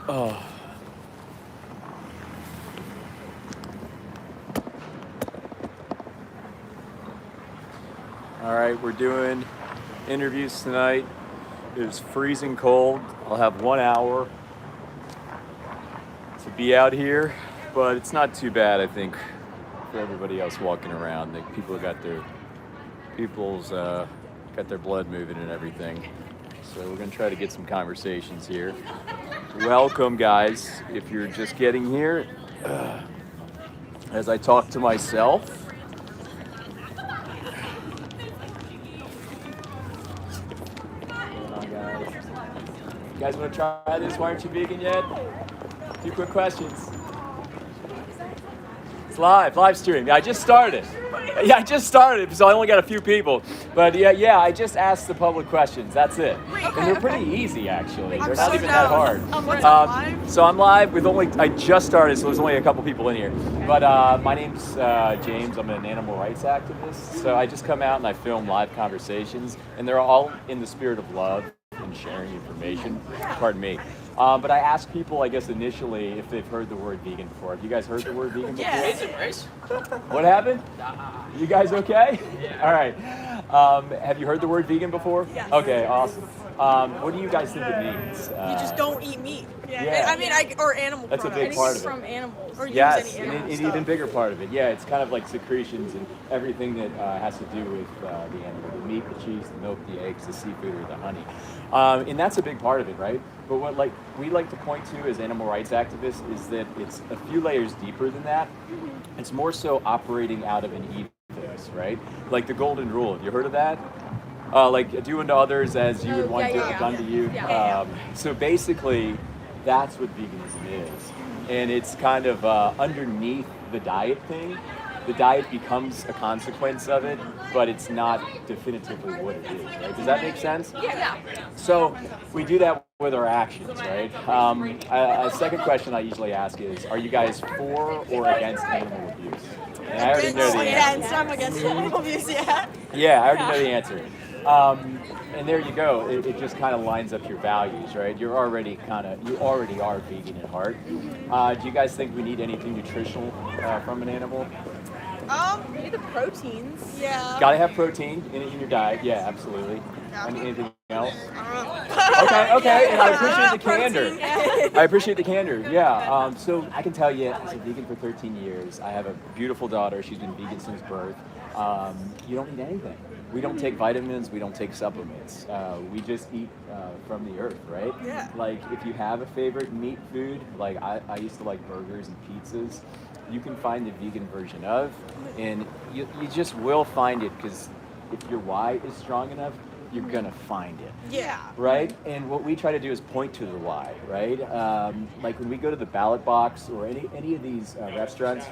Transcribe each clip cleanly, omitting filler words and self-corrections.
Oh, all right, we're doing interviews tonight. It is freezing cold. I'll have 1 hour to be out here, but it's not too bad, I think, for everybody else walking around. The people got their blood moving and everything. So we're gonna try to get some conversations here. Welcome, guys. If you're just getting here, as I talk to myself. What's going on, guys? You guys want to try this? Why aren't you vegan yet? A few quick questions. It's live stream. Yeah, I just started. Yeah, I just started, so I only got a few people. But yeah, I just asked the public questions. That's it. And they're pretty easy, actually. They're not even that hard. So I'm live with I just started, so there's only a couple people in here. But my name's James. I'm an animal rights activist. So I just come out and I film live conversations, and they're all in the spirit of love and sharing information. Pardon me. But I asked people, I guess, initially if they've heard the word vegan before. Have you guys heard the word vegan before? Yes. What happened? You guys okay? Yeah. All right. Have you heard the word vegan before? Yes. Okay, awesome. What do you guys think it means? You just don't eat meat. Yeah. I mean, or animal That's a products. big part of it. From animals. Or Yes, use any and animal an stuff. even bigger part of it. Yeah, it's kind of like secretions and everything that has to do with the animal, the meat, the cheese, the milk, the eggs, the seafood, or the honey. And that's a big part of it, right? But what we like to point to as animal rights activists is that it's a few layers deeper than that. It's more so operating out of an ethos, right? Like the golden rule. Have you heard of that? Like do unto others as you would want done to you. So basically, that's what veganism is. And it's kind of underneath the diet thing. The diet becomes a consequence of it, but it's not definitively what it is, right? Does that make sense? Yeah. So we do that with our actions, right? A second question I usually ask is, are you guys for or against animal abuse? And I already know the answer. I'm against animal abuse, yeah. Yeah, I already know the answer. And there you go. It just kind of lines up your values, right? You already are vegan at heart. Do you guys think we need anything nutritional from an animal? Maybe the proteins. Yeah. Got to have protein in your diet. Yeah, absolutely. And anything else? I Okay. And I appreciate the Protein. candor. I appreciate the candor. Yeah. So I can tell you, as a vegan for 13 years, I have a beautiful daughter. She's been vegan since birth. You don't need anything. We don't take vitamins. We don't take supplements. We just eat from the earth, right? Yeah. Like if you have a favorite meat food, like I used to like burgers and pizzas. You can find the vegan version of, and you just will find it because if your why is strong enough, you're gonna find it. Yeah. Right? And what we try to do is point to the why, right? Like when we go to the ballot box or any of these restaurants,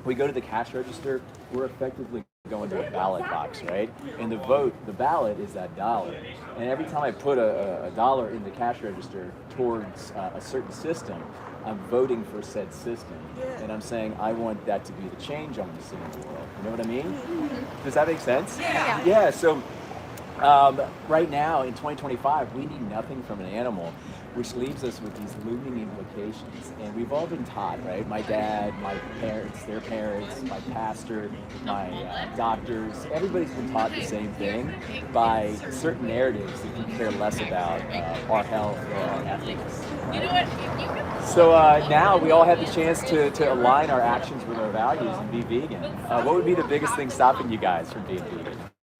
we go to the cash register, we're effectively going to a ballot box, right? And the ballot is that dollar. And every time I put a dollar in the cash register towards a certain system, I'm voting for said system. Yeah. And I'm saying I want that to be the change I want to see in the world. You know what I mean? Does that make sense? Yeah. Yeah, so right now in 2025, we need nothing from an animal, which leaves us with these looming implications. And we've all been taught, right? My dad, my parents, their parents, my pastor, my doctors, everybody's been taught the same thing by certain narratives that can care less about our health or our ethics. So now we all have the chance to align our actions with our values and be vegan. What would be the biggest thing stopping you guys from being vegan?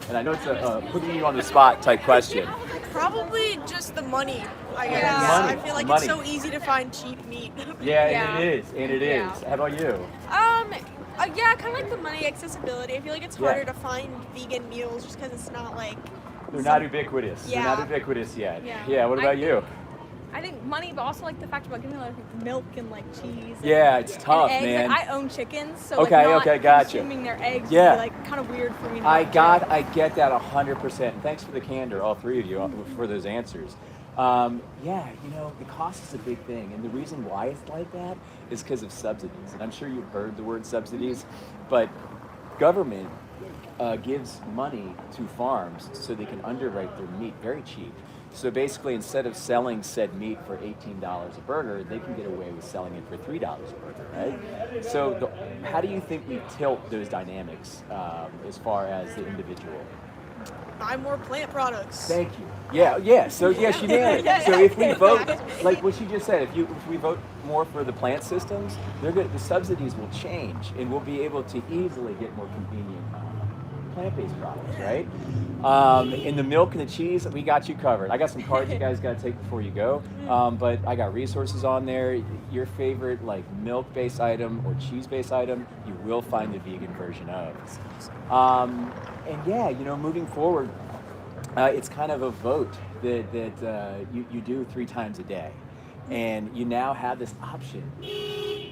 And I know it's a putting you on the spot type question. Probably just the money, I guess. Money. I feel like Money. it's so easy to find cheap meat. Yeah, Yeah. and it is. Yeah. How about you? Yeah, kind of like the money accessibility. I feel like it's Yeah. harder to find vegan meals just because it's not like. They're not ubiquitous. Yeah. They're not ubiquitous yet. Yeah. What about you? I think money, but also like the fact about giving like milk and like cheese. Yeah, it's tough, and eggs. man. Like, I own chickens, so Okay, like, not gotcha. consuming their eggs Yeah. would be like kind of weird for me. I not to. get that 100%. Thanks for the candor, all three of you, for those answers. Yeah, the cost is a big thing, and the reason why it's like that is because of subsidies. And I'm sure you've heard the word subsidies, but government gives money to farms so they can underwrite their meat very cheap. So basically, instead of selling said meat for $18 a burger, they can get away with selling it for $3 a burger, right? So how do you think we tilt those dynamics as far as the individual? Buy more plant products. Thank you. Yeah. So yeah, she nailed it. So if we vote, like what she just said, if we vote more for the plant systems, the subsidies will change, and we'll be able to easily get more convenient plant-based products, right? In the milk and the cheese, we got you covered. I got some cards you guys got to take before you go, but I got resources on there. Your favorite like milk-based item or cheese-based item, you will find the vegan version of. And yeah, moving forward, it's kind of a vote that you do 3 times a day. And you now have this option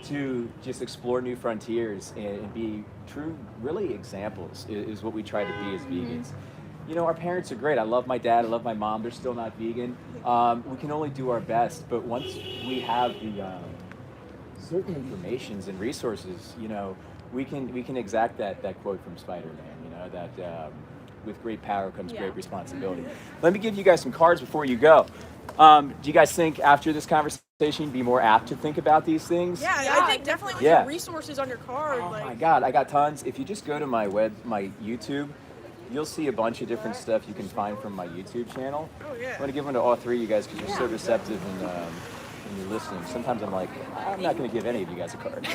to just explore new frontiers and be true, really examples is what we try to be as vegans. Our parents are great. I love my dad, I love my mom. They're still not vegan. We can only do our best, but once we have the certain informations and resources, we can exact that quote from Spider-Man, that with great power comes great responsibility. Let me give you guys some cards before you go. Do you guys think after this conversation you'd be more apt to think about these things? Yeah, I think definitely with your resources on your card. Oh my God, I got tons. If you just go to my YouTube, you'll see a bunch of different stuff you can find from my YouTube channel. Oh yeah. I'm gonna give one to all 3 of you guys because you're so receptive and you're listening. Sometimes I'm like, I'm not gonna give any of you guys a card,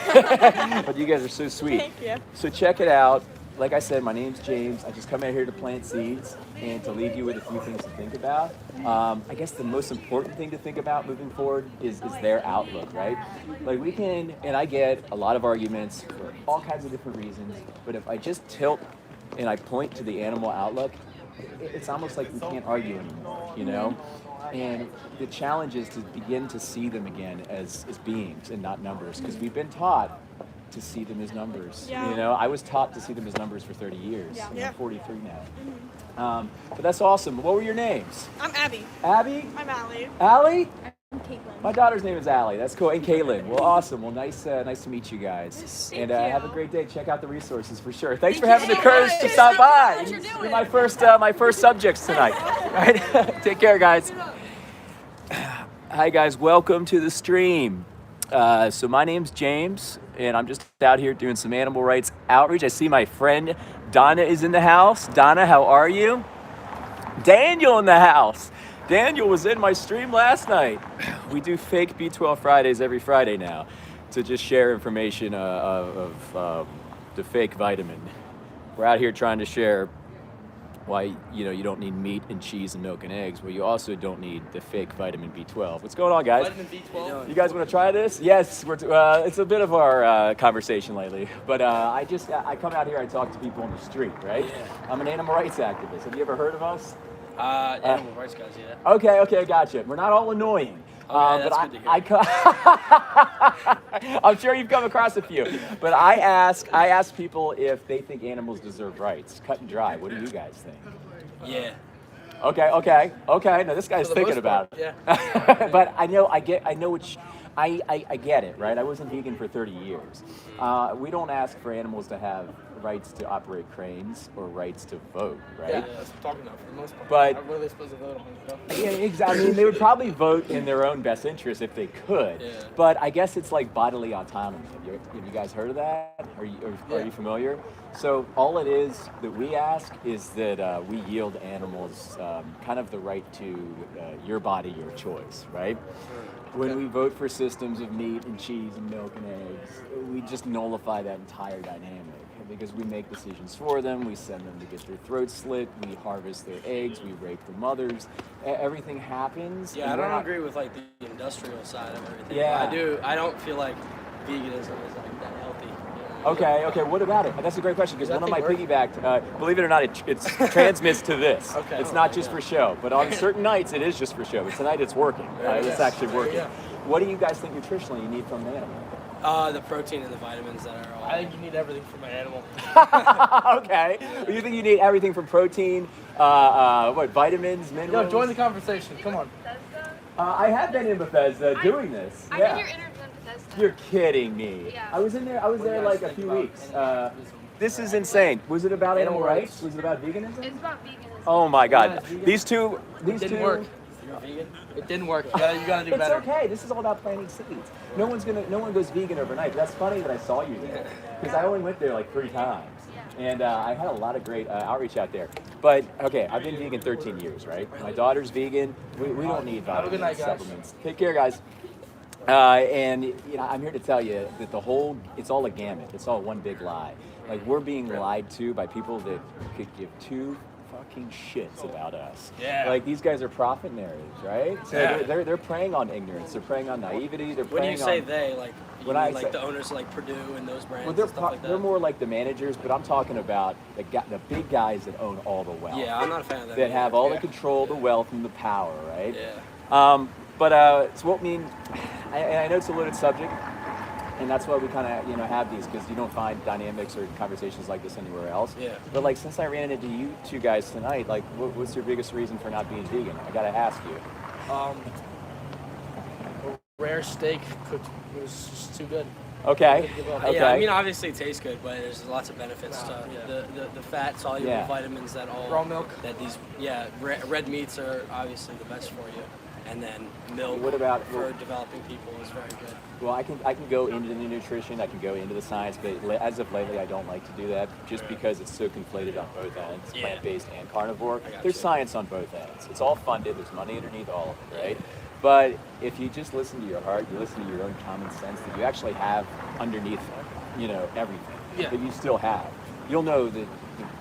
but you guys are so sweet. Thank you. So check it out. Like I said, my name's James. I just come out here to plant seeds and to leave you with a few things to think about. I guess the most important thing to think about moving forward is their outlook, right? Like we can, and I get a lot of arguments for all kinds of different reasons, but if I just tilt and I point to the animal outlook, it's almost like we can't argue anymore, And the challenge is to begin to see them again as beings and not numbers, because we've been taught to see them as numbers. Yeah. I was taught to see them as numbers for 30 years. Yeah. I'm 43 now. But that's awesome. What were your names? I'm Abby. Abby? I'm Allie. Allie? I'm Caitlin. My daughter's name is Allie. That's cool. And Caitlin. Well, awesome. Well, nice to meet you guys. Thank And you. have a great day. Check out the resources for sure. Thanks for Thank having you the so courage much. to stop by. What you're doing. You're my first subjects tonight. All right. Take care, guys. Hi, guys. Welcome to the stream. So my name's James, and I'm just out here doing some animal rights outreach. I see my friend Donna is in the house. Donna, how are you? Daniel in the house. Daniel was in my stream last night. We do fake B12 Fridays every Friday now to just share information of the fake vitamin. We're out here trying to share why you don't need meat and cheese and milk and eggs, but you also don't need the fake vitamin B12. What's going on, guys? Vitamin B12. You guys want to try this? Yes, it's a bit of our conversation lately. But I come out here, I talk to people on the street, right? Yeah. I'm an animal rights activist. Have you ever heard of us? Animal rights guys, yeah. Okay, gotcha. We're not all annoying. Okay, that's good to hear. I'm sure you've come across a few. But I ask people if they think animals deserve rights. Cut and dry. What do you guys think? Yeah. Okay. Now this guy's For the thinking most about part, it. yeah. But I get it, right? I wasn't vegan for 30 years. We don't ask for animals to have rights to operate cranes or rights to vote, right? Yeah, that's what I'm talking about for the most part. But- what are they supposed to vote on? Yeah, exactly. I mean, they would probably vote in their own best interest if they could. Yeah. But I guess it's like bodily autonomy. Have you guys heard of that? Are you familiar? So all it is that we ask is that we yield animals kind of the right to your body, your choice, right? When we vote for systems of meat and cheese and milk and eggs, we just nullify that entire dynamic. Because we make decisions for them, we send them to get their throats slit, we harvest their eggs, we rape the mothers. Everything happens. Yeah, I and we're don't not- agree with like the industrial side of everything. Yeah. I don't feel like veganism is like that healthy. Okay. What about it? That's a great question because Does one that of my thing piggybacked, believe it or not, it transmits to this. Okay. It's not just for show, but on certain nights it is just for show. But tonight it's working. It's actually working. Yeah. What do you guys think nutritionally you need from the animal? The protein and the vitamins that are all. I think you need everything from an animal. Okay. Well, you think you need everything from protein, vitamins, minerals? Yo, join the conversation. Come on. I have been in Bethesda doing this. I Yeah. did your interview in Bethesda. You're kidding me. Yeah. I was there like a few weeks. This is insane. Was it about animal rights? Was it about veganism? It's about veganism. Oh my God. Yeah, These two didn't work. You're a vegan? It didn't work. You gotta do It's better. okay. This is all about planting seeds. No one goes vegan overnight. That's funny that I saw you there because I only went there like 3 times, and I had a lot of great outreach out there. But okay, I've been vegan 13 years, right? My daughter's vegan. We don't need Have a good night, vitamins, guys. supplements. Take care, guys. And I'm here to tell you that it's all a gamut. It's all one big lie. Like we're being lied to by people that could give two fucking shits about us. Yeah. Like these guys are profit narratives, right? So Yeah. they're preying on ignorance. They're preying on naivety. They're When preying you say on, they, like, you When mean I like say- the owners of like Purdue and those brands well, they're and stuff like that? they're more like the managers, but I'm talking about the big guys that own all the wealth. Yeah, I'm not a fan of that. That have either. all Yeah. the control, the wealth, and the power, right? Yeah. So what mean? I know it's a loaded subject, and that's why we kind of have these because you don't find dynamics or conversations like this anywhere else. Yeah. But like since I ran into you two guys tonight, like what's your biggest reason for not being vegan? I gotta ask you. A rare steak cooked was just too good. Okay. Yeah, Okay. Yeah, I mean, obviously it tastes good, but there's lots of benefits to Yeah. the fat soluble Yeah. vitamins that all Raw milk. that these red meats are obviously the best for you, and then milk What about- for developing people is very good. Well, I can go into the nutrition, I can go into the science, but as of lately, I don't like to do that just because it's so conflated on both ends, Yeah. plant-based and carnivore. I got There's you. science on both ends. It's all funded. There's money underneath all of it, right? But if you just listen to your heart, you listen to your own common sense that you actually have underneath, everything Yeah. that you still have, you'll know that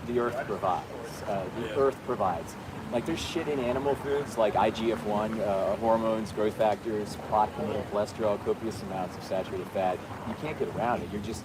the earth provides. The Yeah. earth provides. Like there's shit in animal foods like IGF-1, hormones, growth factors, plaquenil, cholesterol, copious amounts of saturated fat. You can't get around it. You're just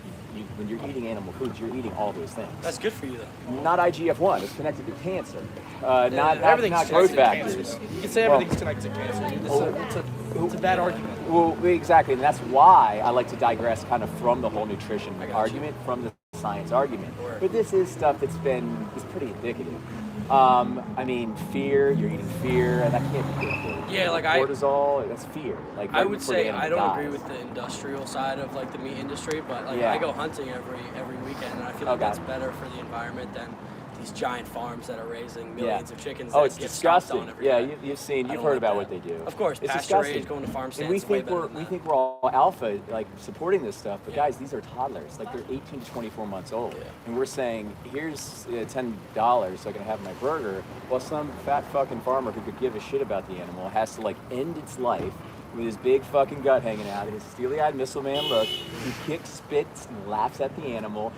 when you're eating animal foods, you're eating all those things. That's good for you though. Not IGF-1. It's connected to cancer. Not Everything's growth connected to cancer, factors. though. You can say Well, everything's connected to cancer. It's a bad argument. Well, exactly, and that's why I like to digress kind of from the whole nutrition I got you. argument, from the science argument. Word. But this is stuff that's is pretty indicative. I mean, fear. You're eating fear, and that can't be good for you. Yeah, like cortisol. That's fear. Like I right would before the say animal I don't dies. agree with the industrial side of like the meat industry, but like Yeah. I go hunting every weekend, and I feel like Okay. that's better for the environment than these giant farms that are raising millions of chickens. Oh, that it's get stomped disgusting. on every Yeah, day. you've I heard don't like about that. what they do. Of course, it's pasture disgusting. raised, going to farm And stands. we is way think better we're than we that. think we're all alpha, like supporting this stuff. But Yeah. guys, these are toddlers. Like they're 18 to 24 months old, Yeah. and we're saying, here's $10 so I can have my burger. Well, some fat fucking farmer who could give a shit about the animal has to like end its life with his big fucking gut hanging out, his steely-eyed missile man look. He kicks, spits, and laughs at the animal.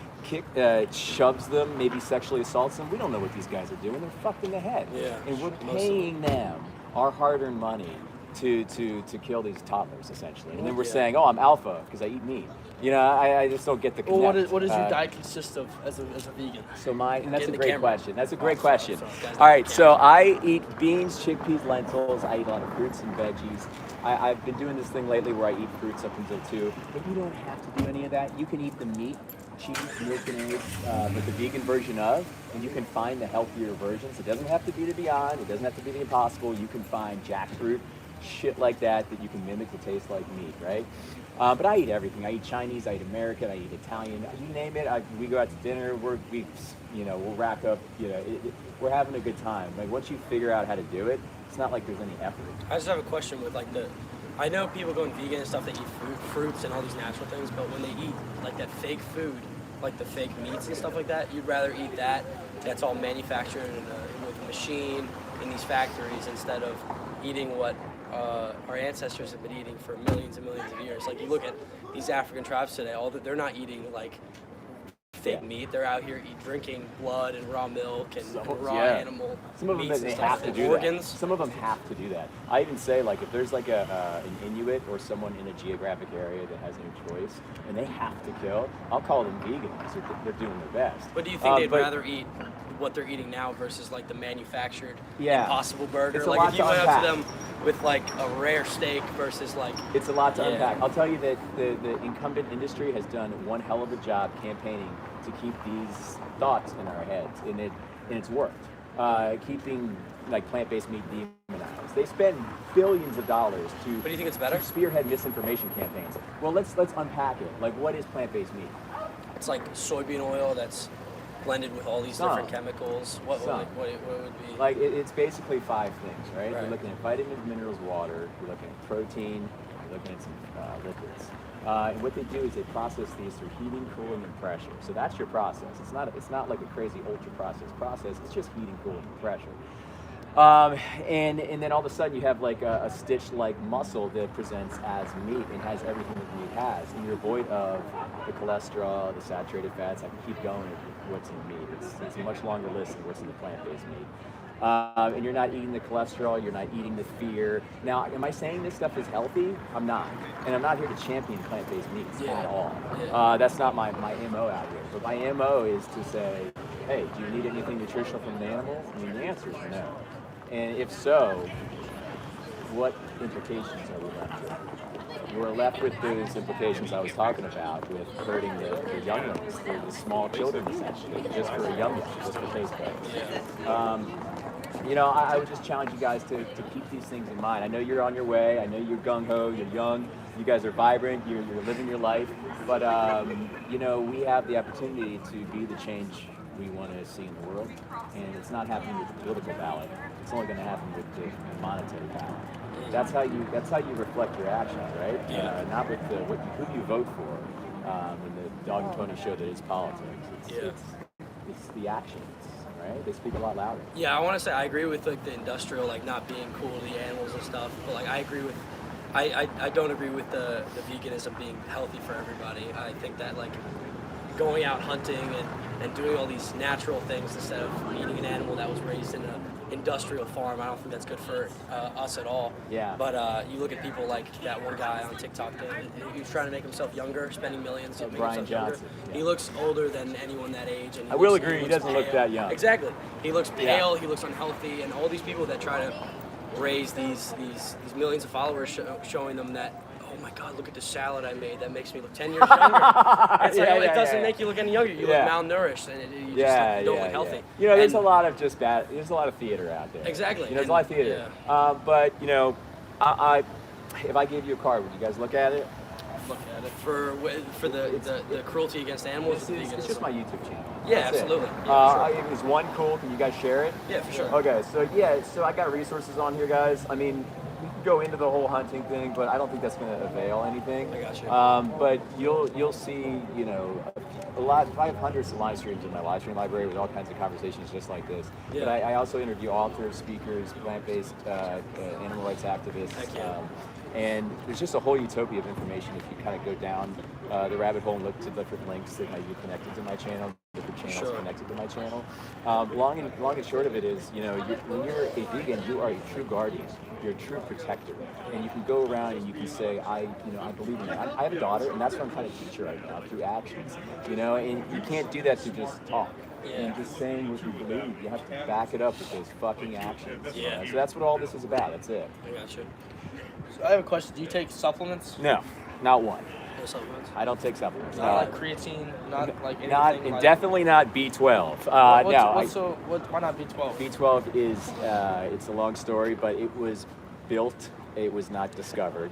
Shoves them, maybe sexually assaults them. We don't know what these guys are doing. They're fucked in the head. Yeah, And we're most of them. paying them our hard-earned money to kill these toddlers, essentially. And then we're Yeah. saying, oh, I'm alpha because I eat meat. I just don't get the Well, connect. what does your diet consist of as a vegan? So and that's Get a in the great camera. question. That's a great question. sorry, guys, All right, the so I eat beans, chickpeas, lentils. I eat a lot of fruits and veggies. I've been doing this thing lately where I eat fruits up until 2, but you don't have to do any of that. You can eat the meat, cheese, milk, and eggs, but the vegan version of, and you can find the healthier versions. It doesn't have to be the Beyond. It doesn't have to be the Impossible. You can find jackfruit, shit like that you can mimic to taste like meat, right? But I eat everything. I eat Chinese, I eat American, I eat Italian. You name it. We go out to dinner. We'll rack up. We're having a good time. Like once you figure out how to do it, it's not like there's any effort. I just have a question with like I know people going vegan and stuff, they eat fruits and all these natural things, but when they eat like that fake food, like the fake meats and stuff like that, you'd rather eat that's all manufactured with a machine in these factories instead of eating what our ancestors have been eating for millions and millions of years. Like you look at these African tribes today, they're not eating like fake Yeah. meat. They're out here drinking blood and raw milk and raw Yeah. animal Some of them meats and they stuff, have to and do organs. that. Some of them have to do that. I even say like if there's like an Inuit or someone in a geographic area that has no choice and they have to kill, I'll call them vegan because they're doing their best. But do you think they'd but- rather eat what they're eating now versus like the manufactured Yeah. Impossible Burger? It's a Like lot if you to went up to unpack. them with like a rare steak versus like It's a lot to Yeah. unpack. I'll tell you that the incumbent industry has done one hell of a job campaigning to keep these thoughts in our heads, and it's worked. Keeping like plant-based meat demonized. They spend billions of dollars to. But do you think it's better? to spearhead misinformation campaigns. Well, let's unpack it. Like, what is plant-based meat? It's like soybean oil that's blended with all these Some. different chemicals? What Some. what would be? Like it's basically 5 things, right? You're Right. looking at vitamins, minerals, water. You're looking at protein. You're looking at some lipids. And what they do is they process these through heating, cooling, and pressure. So that's your process. It's not like a crazy ultra processed process. It's just heating, cooling, and pressure. And then all of a sudden you have like a stitch-like muscle that presents as meat and has everything that meat has, and you're void of the cholesterol, the saturated fats. I can keep going with what's in meat. It's a much longer list than what's in the plant-based meat. And you're not eating the cholesterol, you're not eating the fear. Now, am I saying this stuff is healthy? I'm not. And I'm not here to champion plant-based meats at all. That's not my MO out here. But my MO is to say, hey, do you need anything nutritional from an animal? I mean, the answer is no. And if so, what implications are we left with? We're left with those implications I was talking about with hurting the younglings, the small children essentially, just for a youngling, just for taste buds. I would just challenge you guys to keep these things in mind. I know you're on your way. I know you're gung-ho, you're young. You guys are vibrant. You're living your life. But, we have the opportunity to be the change we want to see in the world. And it's not happening with the political ballot. It's only going to happen with the monetary ballot. That's how you reflect your actions, right? Not with who you vote for in the Dog and Tony show that is politics. It's the actions. Right? They speak a lot louder. Yeah, I want to say I agree with like the industrial, like not being cool to the animals and stuff. But like I don't agree with the veganism being healthy for everybody. I think that like going out hunting and doing all these natural things instead of eating an animal that was raised in an industrial farm, I don't think that's good for us at all. Yeah. But you look at people like that one guy on TikTok that he was trying to make himself younger, spending millions to make Brian himself Johnson. younger. Yeah. He looks older than anyone that age. And I will agree, he doesn't look pale. that young. Exactly. He looks pale, he looks unhealthy, and all these people that try to raise these millions of followers showing them that, oh my God, look at the salad I made. That makes me look 10 years younger. It's like, it doesn't make you look any younger. You look malnourished, and you just don't look healthy. There's a lot of there's a lot of theater out there. Exactly. There's a lot of theater. But if I gave you a card, would you guys look at it? Look at it for the cruelty against animals. It's just my YouTube channel. Yeah, That's absolutely. It. Yeah, for sure. If it's one cool, can you guys share it? Yeah, for sure. Okay, so I got resources on here, guys. I mean, we can go into the whole hunting thing, but I don't think that's going to avail anything. I got you. But you'll see, a lot. I have hundreds of live streams in my live stream library with all kinds of conversations just like this. Yeah. But I also interview authors, speakers, plant-based animal rights activists. Heck yeah. And there's just a whole utopia of information if you kind of go down the rabbit hole and look to different links that might be connected to my channel, different channels connected to my channel. Long and short of it is, when you're a vegan, you are a true guardian. You're a true protector, and you can go around and you can say, I believe in it. I have a daughter, and that's what I'm trying to teach her right now through actions. And you can't do that through just talk. And just saying what you believe, you have to back it up with those fucking actions. Yeah. So that's what all this is about. That's it. I got you. So I have a question. Do you take supplements? No, not one. No supplements? I don't take supplements. Not like creatine, not like anything. And definitely not B12. Why not B12? B12 is it's a long story, but it was built. It was not discovered.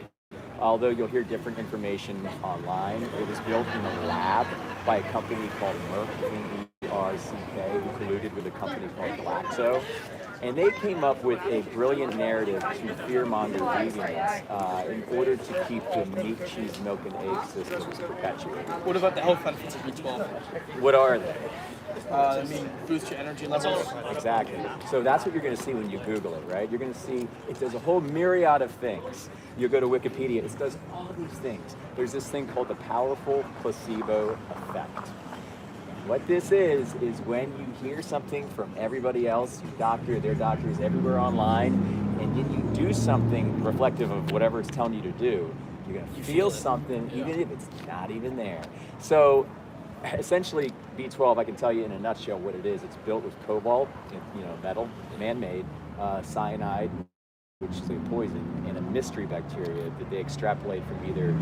Although you'll hear different information online, it was built in a lab by a company called Merck, MERCK, who colluded with a company called Glaxo. And they came up with a brilliant narrative to fearmonger vegans in order to keep the meat, cheese, milk, and egg systems perpetuated. What about the health benefits of B12? What are they? Boost your energy levels. Exactly. So that's what you're going to see when you Google it, right? You're going to see it does a whole myriad of things. You go to Wikipedia, it does all these things. There's this thing called the powerful placebo effect. What this is when you hear something from everybody else, your doctor, their doctors, everywhere online, and then you do something reflective of whatever it's telling you to do, you're going to feel something, even if it's not even there. So essentially, B12, I can tell you in a nutshell what it is. It's built with cobalt, metal, man-made, cyanide, which is a poison, and a mystery bacteria that they extrapolate from either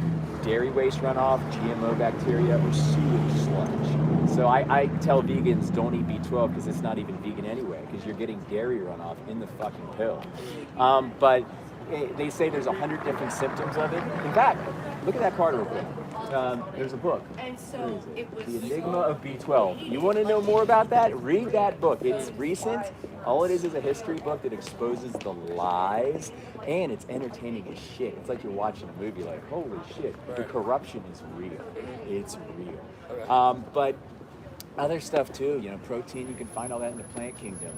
dairy waste runoff, GMO bacteria, or sewage sludge. So I tell vegans don't eat B12 because it's not even vegan anyway, because you're getting dairy runoff in the fucking pill. But they say there's 100 different symptoms of it. In fact, look at that card real quick. There's a book. And Where so is it was. The Enigma of B12. You want to know more about that? Read that book. It's recent. All it is a history book that exposes the lies, and it's entertaining as shit. It's like you're watching a movie. Like, holy shit, the corruption is real. It's real. Okay. But other stuff too, you know, protein, you can find all that in the plant kingdom.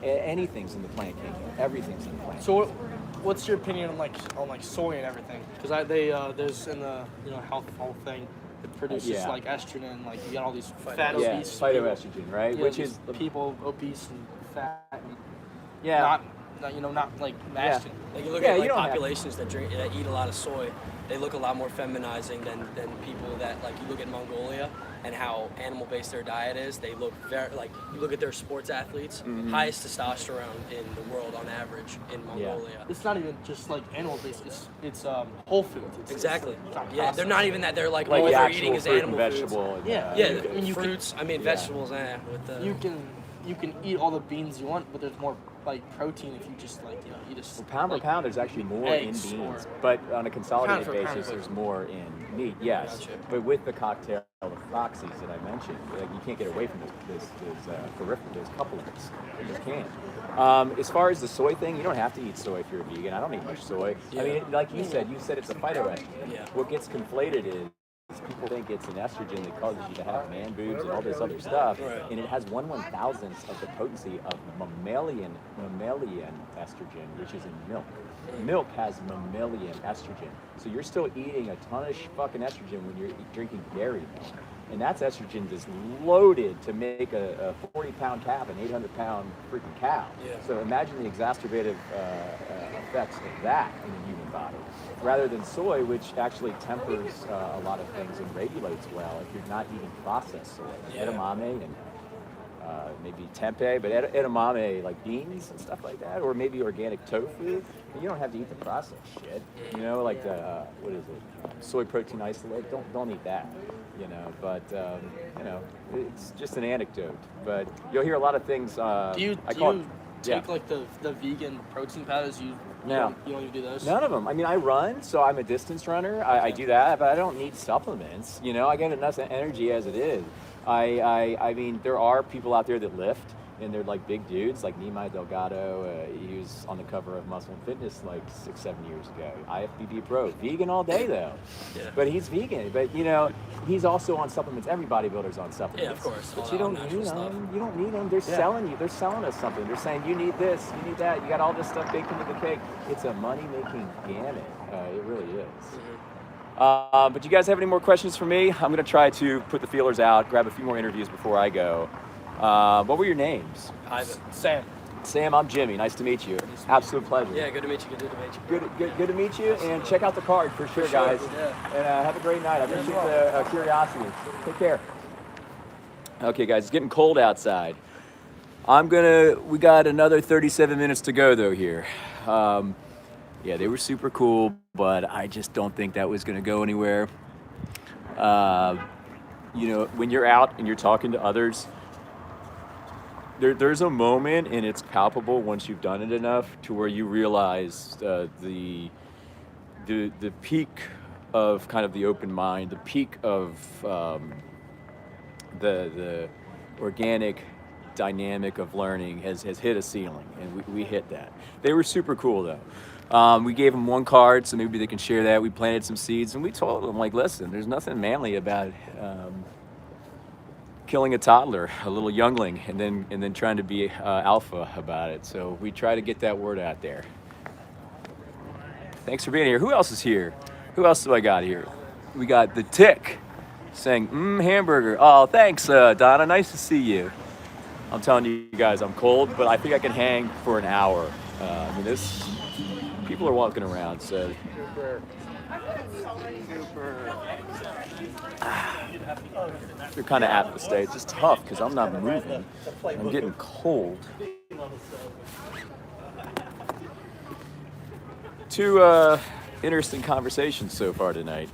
Anything's in the plant kingdom. Everything's in the plant So, kingdom. what's your opinion on like soy and everything? Because there's in the health whole thing, it produces Yeah. like estrogen, like you got all these fat Yeah, obese phytoestrogen, right? people, Which these is the people obese and fat, and yeah. not like mashed. Like you look Yeah, at you like don't have- populations that eat a lot of soy, they look a lot more feminizing than people that like you look at Mongolia and how animal based their diet is. They look very like you look at their sports athletes, Mm-hmm. highest testosterone in the world on average in Mongolia. It's not even just like animal based. It's whole foods. Exactly. It's not Yeah, they're processed. not even that. They're like Like all the they're actual eating is fruit animal and foods. vegetable. And, Yeah. Yeah, I mean, you fruits. yeah. Vegetables. With the You can eat all the beans you want, but there's more like protein if you just eat a Well, pound for like, pound, there's actually more eggs in beans, or- but on a consolidated Pound for pound, basis, but- there's more in meat. Yes, Gotcha. but with the cocktail of foxes that I mentioned, like you can't get away from those peripheral, those couplings. You just can't. As far as the soy thing, you don't have to eat soy if you're a vegan. I don't eat much soy. I mean, like you said it's a phytoestrogen. Yeah. What gets conflated is people think it's an estrogen that causes you to have man boobs and all this other stuff, Right. and it has 1/1000th of the potency of mammalian estrogen, which is in milk. Milk has mammalian estrogen, so you're still eating a ton of fucking estrogen when you're drinking dairy milk, and that's estrogen that's loaded to make a 40-pound calf an 800-pound freaking cow. Yeah. So imagine the exacerbative effects of that in the human body, rather than soy, which actually tempers a lot of things and regulates well if you're not eating processed soy. Yeah. Edamame and maybe tempeh, but edamame, like beans and stuff like that, or maybe organic tofu. You don't have to eat the processed shit. You know, like the what is it, soy protein isolate. Don't eat that. You know, but you know, it's just an anecdote. But you'll hear a lot of things. Do you yeah. take like the vegan protein powders? You No. don't even do those? None of them. I mean, I run, so I'm a distance runner. I do that, but I don't need supplements. You know, I get enough energy as it is. I mean, there are people out there that lift, and they're like big dudes, like Nimai Delgado. He was on the cover of Muscle and Fitness like 6-7 years ago. IFBB Pro, vegan all day though. Yeah. But he's vegan. But you know, he's also on supplements. Every bodybuilder's on supplements. Yeah, of course. But All you that don't natural need stuff. them. You don't need them. They're selling you. They're selling us something. They're saying you need this, you need that. You got all this stuff baked into the cake. It's a money-making gamut. It really is. But you guys have any more questions for me? I'm going to try to put the feelers out, grab a few more interviews before I go. What were your names? Ivan. Sam. Sam, I'm Jimmy. Nice to meet you. Absolute pleasure. Yeah, good to meet you. Good to meet you. Good to meet you. And check out the card for sure, guys. Yeah. And have a great night. I appreciate the curiosity. Take care. Okay, guys, it's getting cold outside. We got another 37 minutes to go though here. Yeah, they were super cool, but I just don't think that was going to go anywhere. You know, when you're out and you're talking to others, there's a moment, and it's palpable once you've done it enough, to where you realize the peak of kind of the open mind, the peak of the organic dynamic of learning has hit a ceiling, and we hit that. They were super cool though. We gave them one card, so maybe they can share that. We planted some seeds, and we told them, like, listen, there's nothing manly about killing a toddler, a little youngling, and then trying to be alpha about it. So we try to get that word out there. Thanks for being here. Who else is here? Who else do I got here? We got the Tick saying, hamburger. Oh, thanks, Donna. Nice to see you. I'm telling you guys, I'm cold, but I think I can hang for an hour. I mean, people are walking around, so. They're kind of at the state. It's just tough because I'm not moving. I'm getting cold. Two interesting conversations so far tonight.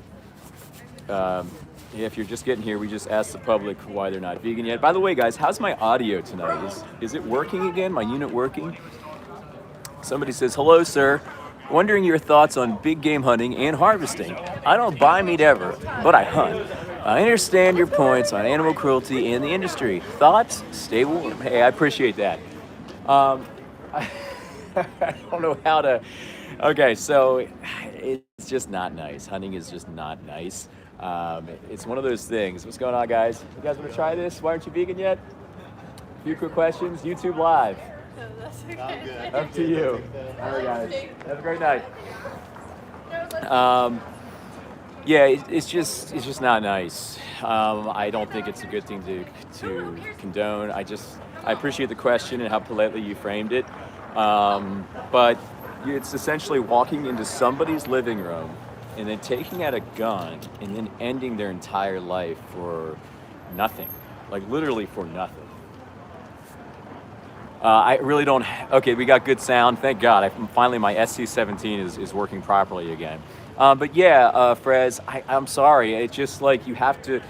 If you're just getting here, we just asked the public why they're not vegan yet. By the way, guys, how's my audio tonight? Is it working again? My unit working? Somebody says, hello, sir. wondering your thoughts on big game hunting and harvesting. I don't buy meat ever, but I hunt. I understand your points on animal cruelty and the industry. Thoughts? Stay warm. Hey, I appreciate that. I don't know how to. Okay, so it's just not nice. Hunting is just not nice. It's one of those things. What's going on, guys? You guys want to try this? Why aren't you vegan yet? A few quick questions. YouTube Live. That's okay. Up to you. All right, guys. Have a great night. Yeah, it's just not nice. I don't think it's a good thing to condone. I appreciate the question and how politely you framed it. But it's essentially walking into somebody's living room and then taking out a gun and then ending their entire life for nothing, like literally for nothing. I really don't. Okay, we got good sound. Thank God. Finally, my SC-17 is working properly again. But yeah, Frez, I'm sorry. It's just like you have to.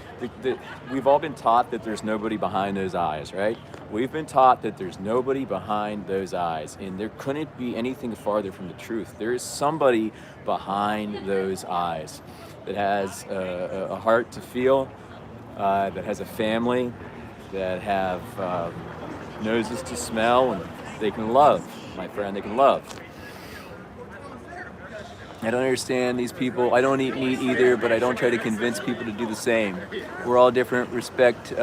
We've all been taught that there's nobody behind those eyes, right? We've been taught that there's nobody behind those eyes, and there couldn't be anything farther from the truth. There is somebody behind those eyes that has a heart to feel, that has a family, that have noses to smell, and they can love, my friend, they can love. I don't understand these people. I don't eat meat either, but I don't try to convince people to do the same. We're all different, respect each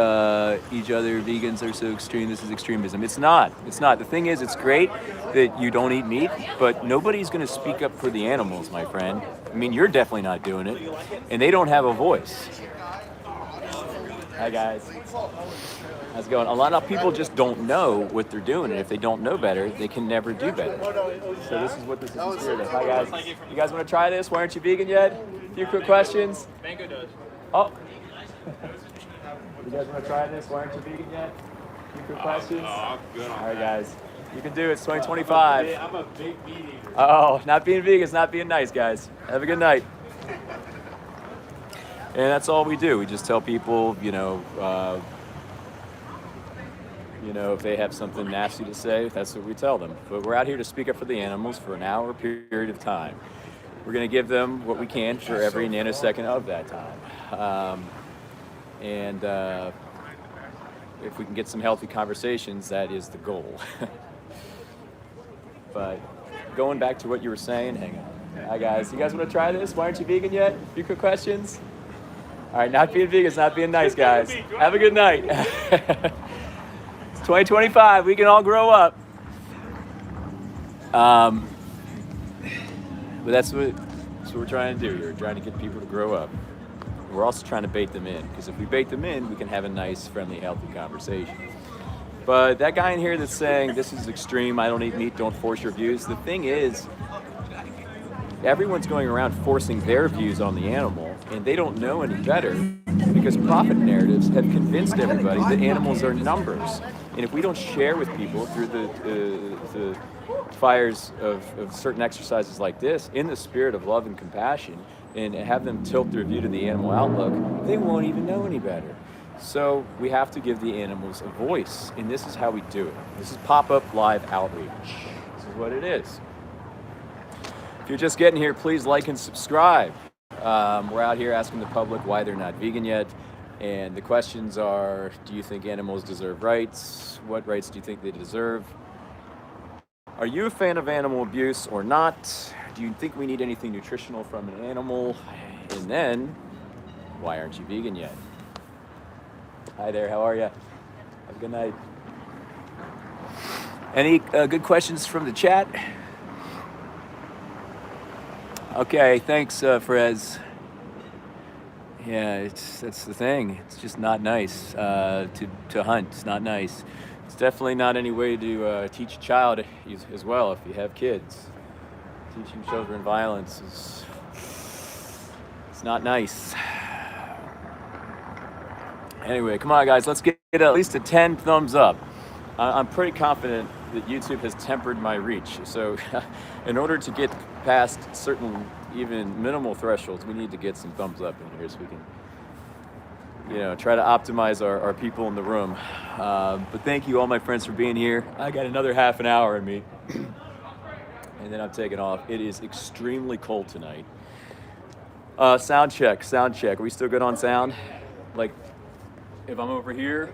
other. Vegans are so extreme, this is extremism. It's not. The thing is, it's great that you don't eat meat, but nobody's gonna speak up for the animals, my friend. I mean, you're definitely not doing it, and they don't have a voice. Hi, guys. How's it going? A lot of people just don't know what they're doing, and if they don't know better, they can never do better. So this is what this is in spirit of. Hi, guys. You guys want to try this? Why aren't you vegan yet? A few quick questions. Mango does. Oh. You guys want to try this? Why aren't you vegan yet? A few quick questions. I'm good on All right, guys. You can do it. It's 2025. I'm a big meat eater. Oh, not being vegan is not being nice, guys. Have a good night. And that's all we do. We just tell people, if they have something nasty to say, that's what we tell them. But we're out here to speak up for the animals for an hour period of time. We're going to give them what we can for every nanosecond of that time. If we can get some healthy conversations, that is the goal. But going back to what you were saying, hang on. Hi, guys. You guys want to try this? Why aren't you vegan yet? A few quick questions. All right, not being vegan is not being nice, guys. Have a good night. It's 2025. We can all grow up. But that's what we're trying to do here. We're trying to get people to grow up. We're also trying to bait them in, because if we bait them in, we can have a nice, friendly, healthy conversation. But that guy in here that's saying this is extreme, I don't eat meat, don't force your views. The thing is, everyone's going around forcing their views on the animal, and they don't know any better, because profit narratives have convinced everybody that animals are numbers. And if we don't share with people through the fires of certain exercises like this, in the spirit of love and compassion, and have them tilt their view to the animal outlook, they won't even know any better. So we have to give the animals a voice, and this is how we do it. This is pop-up live outreach. This is what it is. If you're just getting here, please like and subscribe. We're out here asking the public why they're not vegan yet. And the questions are, do you think animals deserve rights? What rights do you think they deserve? Are you a fan of animal abuse or not? Do you think we need anything nutritional from an animal? And then, why aren't you vegan yet? Hi there, how are you? Have a good night. Any good questions from the chat? Okay, thanks, Frez. Yeah, that's the thing. It's just not nice to hunt. It's not nice. It's definitely not any way to teach a child as well if you have kids. Teaching children violence it's not nice. Anyway, come on, guys. Let's get at least a 10 thumbs up. I'm pretty confident that YouTube has tempered my reach. So in order to get past certain, even minimal thresholds, we need to get some thumbs up in here so we can, try to optimize our people in the room. But thank you, all my friends, for being here. I got another half an hour in me. and then I'm taking off. It is extremely cold tonight. Sound check. Are we still good on sound? Like, if I'm over here,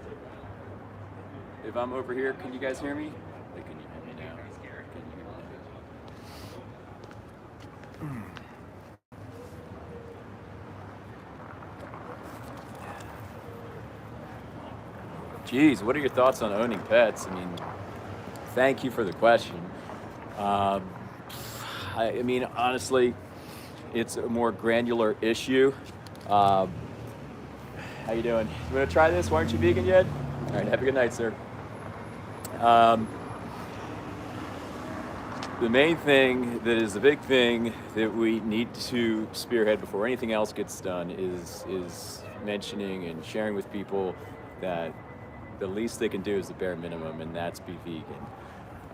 can you guys hear me? Like, can you hear me now? Can you hear me? Geez, what are your thoughts on owning pets? I mean, thank you for the question. I mean, honestly, it's a more granular issue. How you doing? You want to try this? Why aren't you vegan yet? All right, have a good night, sir. The main thing that is the big thing that we need to spearhead before anything else gets done is mentioning and sharing with people that the least they can do is the bare minimum, and that's be vegan.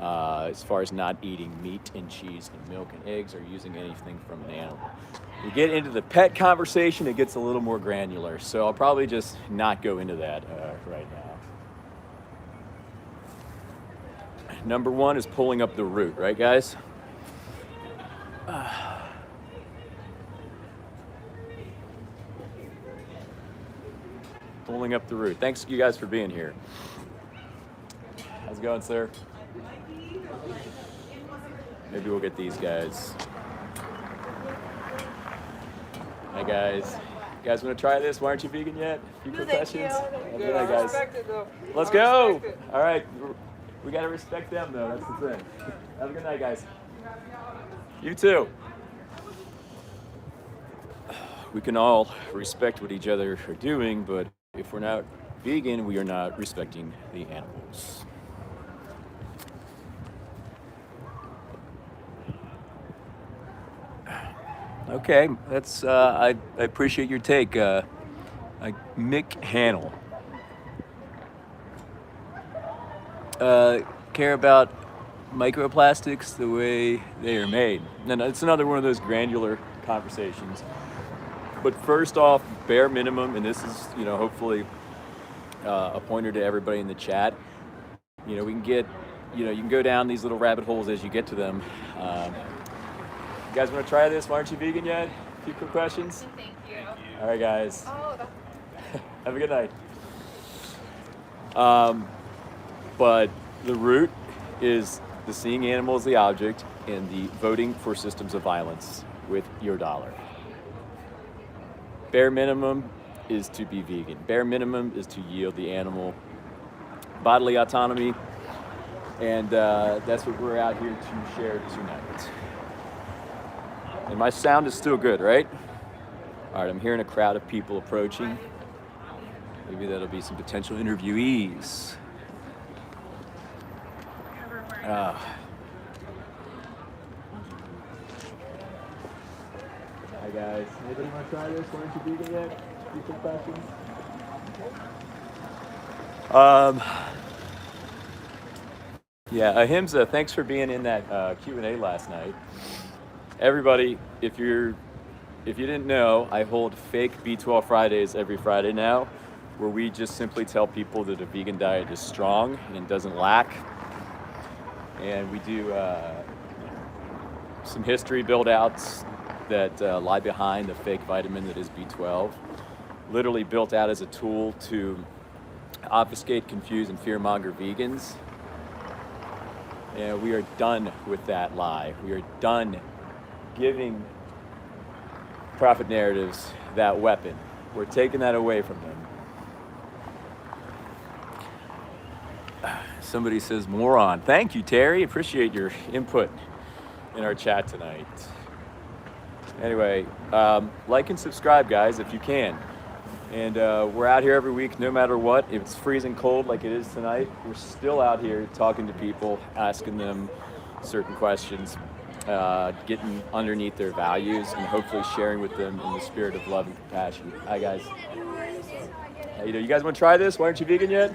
As far as not eating meat and cheese and milk and eggs or using anything from an animal. You get into the pet conversation, it gets a little more granular, so I'll probably just not go into that right now. Number one is pulling up the root, right guys? Pulling up the root. Thanks you guys for being here. How's it going, sir? Maybe we'll get these guys. Hi guys. You guys want to try this? Why aren't you vegan yet? A few quick questions? Good night, guys. Let's go. All right. We got to respect them, though. That's the thing. Have a good night, guys. You too. We can all respect what each other are doing, but if we're not vegan, we are not respecting the animals. Okay, that's I appreciate your take, Mick Hannell. Care about microplastics the way they are made. And it's another one of those granular conversations. But first off, bare minimum, and this is, hopefully a pointer to everybody in the chat. We can get, you can go down these little rabbit holes as you get to them. You guys want to try this? Why aren't you vegan yet? A few quick questions? Thank you. All right, guys. Oh, Have a good night. But the root is the seeing animal as the object and the voting for systems of violence with your dollar. Bare minimum is to be vegan. Bare minimum is to yield the animal bodily autonomy. And that's what we're out here to share tonight. And my sound is still good, right? All right, I'm hearing a crowd of people approaching. Maybe that'll be some potential interviewees. Hi guys. Anybody want to try this? Why aren't you vegan yet? Few quick questions. Yeah, Ahimsa, thanks for being in that Q&A last night. Everybody, if you didn't know, I hold fake B12 Fridays every Friday now, where we just simply tell people that a vegan diet is strong and doesn't lack. And we do some history build-outs that lie behind the fake vitamin that is B12. Literally built out as a tool to obfuscate, confuse, and fearmonger vegans. And we are done with that lie. We are done giving profit narratives that weapon. We're taking that away from them. Somebody says moron. Thank you, Terry. Appreciate your input in our chat tonight. Anyway, like and subscribe, guys, if you can. And we're out here every week, no matter what. If it's freezing cold like it is tonight, we're still out here talking to people, asking them certain questions, getting underneath their values, and hopefully sharing with them in the spirit of love and compassion. Hi, guys. How you doing? You guys want to try this? Why aren't you vegan yet?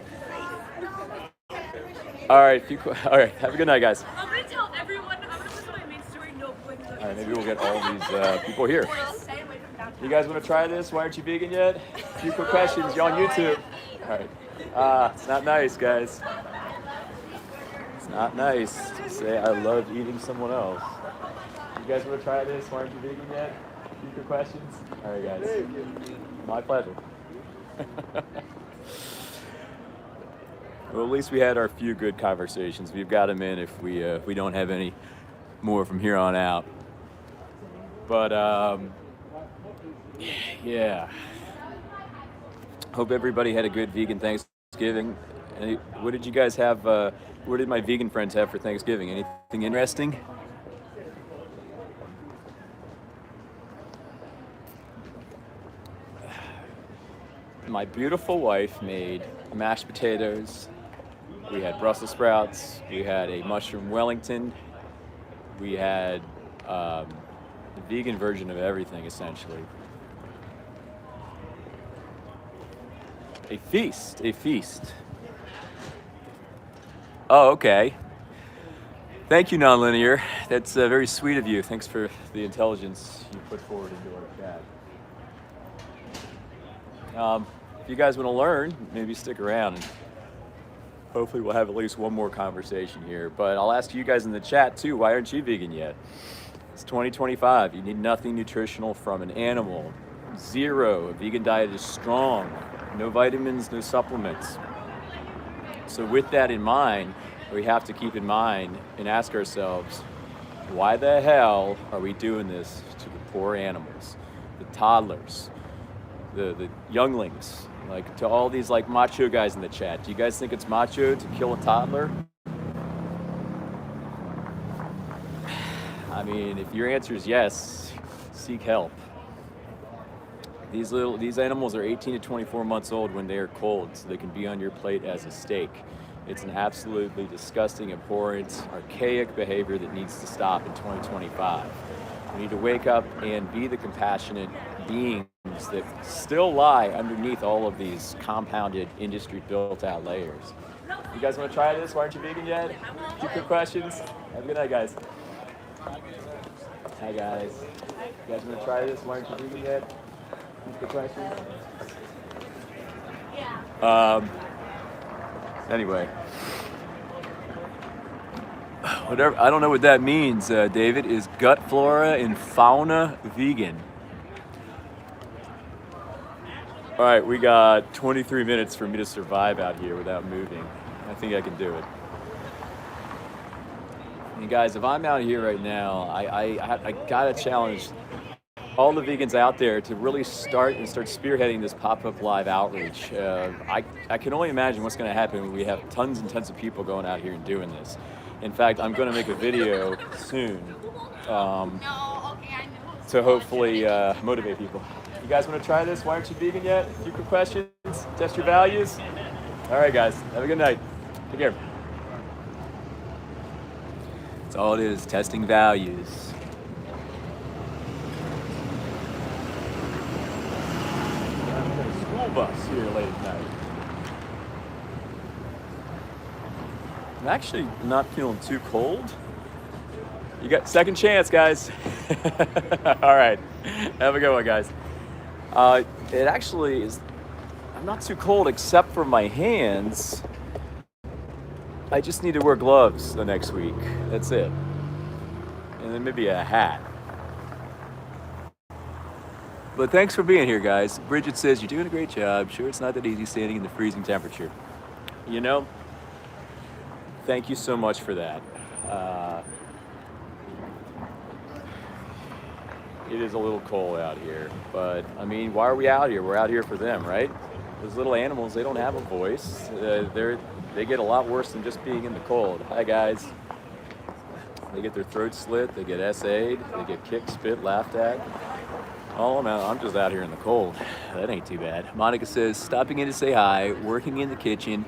All right. All right. Have a good night, guys. I'm gonna tell everyone. I'm gonna put my main story notebook. All right. Maybe we'll get all these people here. You guys want to try this? Why aren't you vegan yet? A few quick questions. You're on YouTube. All right. It's not nice, guys. It's Not nice. Say I love eating someone else. You guys want to try this? Aren't you vegan yet? Future questions? All right, guys. My pleasure. Well, at least we had our few good conversations. We've got them in if we don't have any more from here on out. But yeah. Hope everybody had a good vegan Thanksgiving. What did you guys have? What did my vegan friends have for Thanksgiving? Anything interesting? My beautiful wife made mashed potatoes. We had Brussels sprouts. We had a mushroom Wellington. We had the vegan version of everything, essentially. A feast. Oh, okay. Thank you, Nonlinear. That's very sweet of you. Thanks for the intelligence you put forward into our chat. If you guys want to learn, maybe stick around. And hopefully we'll have at least one more conversation here. But I'll ask you guys in the chat too, why aren't you vegan yet? It's 2025. You need nothing nutritional from an animal. Zero. A vegan diet is strong. No vitamins, no supplements. So with that in mind, we have to keep in mind and ask ourselves, why the hell are we doing this to the poor animals, the toddlers, the younglings, like to all these like macho guys in the chat? Do you guys think it's macho to kill a toddler? I mean, if your answer is yes, seek help. These animals are 18 to 24 months old when they are cold, so they can be on your plate as a steak. It's an absolutely disgusting, abhorrent, archaic behavior that needs to stop in 2025. We need to wake up and be the compassionate beings that still lie underneath all of these compounded, industry built-out layers. You guys want to try this? Why aren't you vegan yet? Two quick questions. Have a good night, guys. Hi, guys. You guys want to try this? Why aren't you vegan yet? Quick questions. Anyway, whatever. I don't know what that means, David. Is gut flora and fauna vegan? All right, we got 23 minutes for me to survive out here without moving. I think I can do it. And guys, if I'm out here right now, I gotta challenge all the vegans out there to really start spearheading this pop-up live outreach. I can only imagine what's going to happen when we have tons and tons of people going out here and doing this. In fact, I'm going to make a video soon to hopefully motivate people. You guys want to try this? Why aren't you vegan yet? A few quick questions. Test your values. All right, guys. Have a good night. Take care. That's all it is. Testing values. Bus here late at night. I'm actually not feeling too cold. You got second chance, guys. All right, have a good one, guys. It actually is. I'm not too cold except for my hands. I just need to wear gloves the next week. That's it, and then maybe a hat. But thanks for being here, guys. Bridget says, you're doing a great job. Sure, it's not that easy standing in the freezing temperature. You know, thank you so much for that. It is a little cold out here, but I mean, why are we out here? We're out here for them, right? Those little animals, they don't have a voice. They get a lot worse than just being in the cold. Hi, guys. They get their throats slit, they get SA'd, they get kicked, spit, laughed at. Oh, I'm just out here in the cold. That ain't too bad. Monica says, stopping in to say hi, working in the kitchen.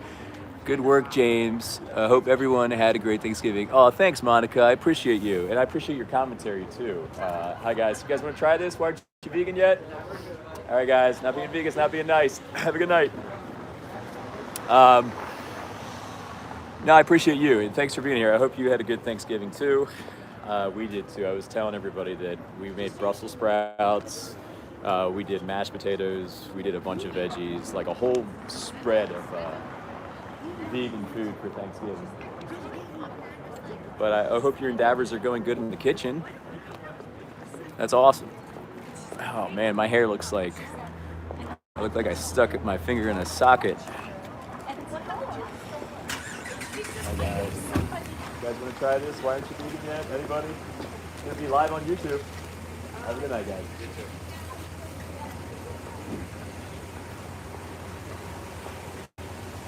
Good work, James. Hope everyone had a great Thanksgiving. Oh, thanks, Monica. I appreciate you. And I appreciate your commentary, too. Hi, guys. You guys want to try this? Why aren't you vegan yet? All right, guys. Not being vegan is not being nice. Have a good night. No, I appreciate you. And thanks for being here. I hope you had a good Thanksgiving, too. We did too. I was telling everybody that we made Brussels sprouts, we did mashed potatoes, we did a bunch of veggies, like a whole spread of vegan food for Thanksgiving. But I hope your endeavors are going good in the kitchen. That's awesome. Oh man, my hair looks like I look like I stuck my finger in a socket. Hi guys. You guys want to try this? Why aren't you vegan yet? Anybody? It's gonna be live on YouTube. Have a good night, guys.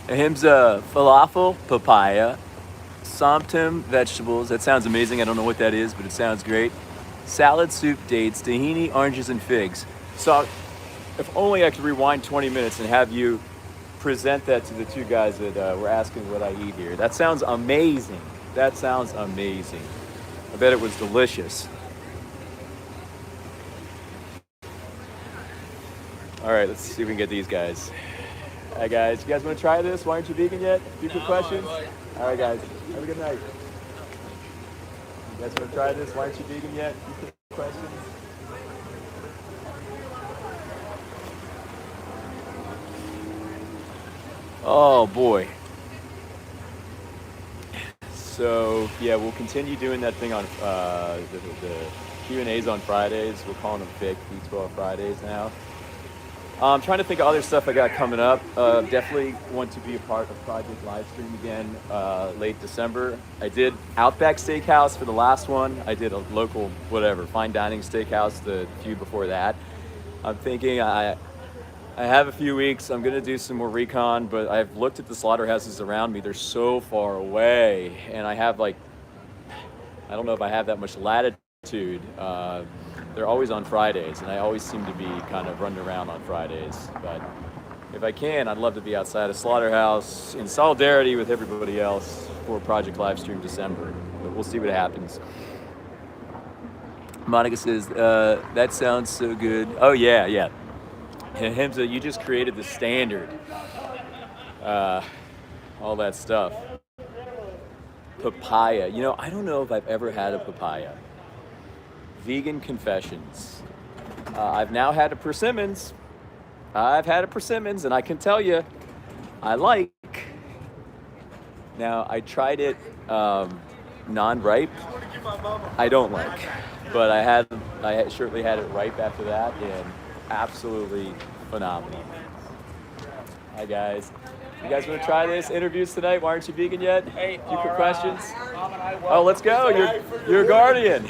Ahimsa falafel, papaya, somtum vegetables. That sounds amazing. I don't know what that is, but it sounds great. Salad, soup, dates, tahini, oranges, and figs. So if only I could rewind 20 minutes and have you present that to the two guys that were asking what I eat here. That sounds amazing. That sounds amazing. I bet it was delicious. All right, let's see if we can get these guys. Hi guys, you guys want to try this? Why aren't you vegan yet? A few quick questions? All right guys, have a good night. You guys want to try this? Why aren't you vegan yet? A few quick questions? Oh boy. So yeah, we'll continue doing that thing on the Q&As on Fridays. We're calling them fake B12 Fridays now. I'm trying to think of other stuff I got coming up. Definitely want to be a part of Project Livestream again late December. I did Outback Steakhouse for the last one. I did a local, whatever, fine dining steakhouse the few before that. I'm thinking I have a few weeks. I'm gonna do some more recon, but I've looked at the slaughterhouses around me. They're so far away, and I have I don't know if I have that much latitude. They're always on Fridays, and I always seem to be kind of running around on Fridays. But if I can, I'd love to be outside a slaughterhouse in solidarity with everybody else for Project Livestream December. But we'll see what happens. Monica says, that sounds so good. Oh, yeah. Himza, you just created the standard. All that stuff. Papaya. You know, I don't know if I've ever had a papaya. Vegan confessions. I've now had a persimmons. I've had a persimmons, and I can tell you, I like. Now, I tried it non-ripe. I don't like, but I certainly had it ripe after that, and absolutely phenomenal. Hi guys. You guys want to try this? Interviews tonight. Why aren't you vegan yet? Hey, few quick questions. Oh, let's go. You're a guardian.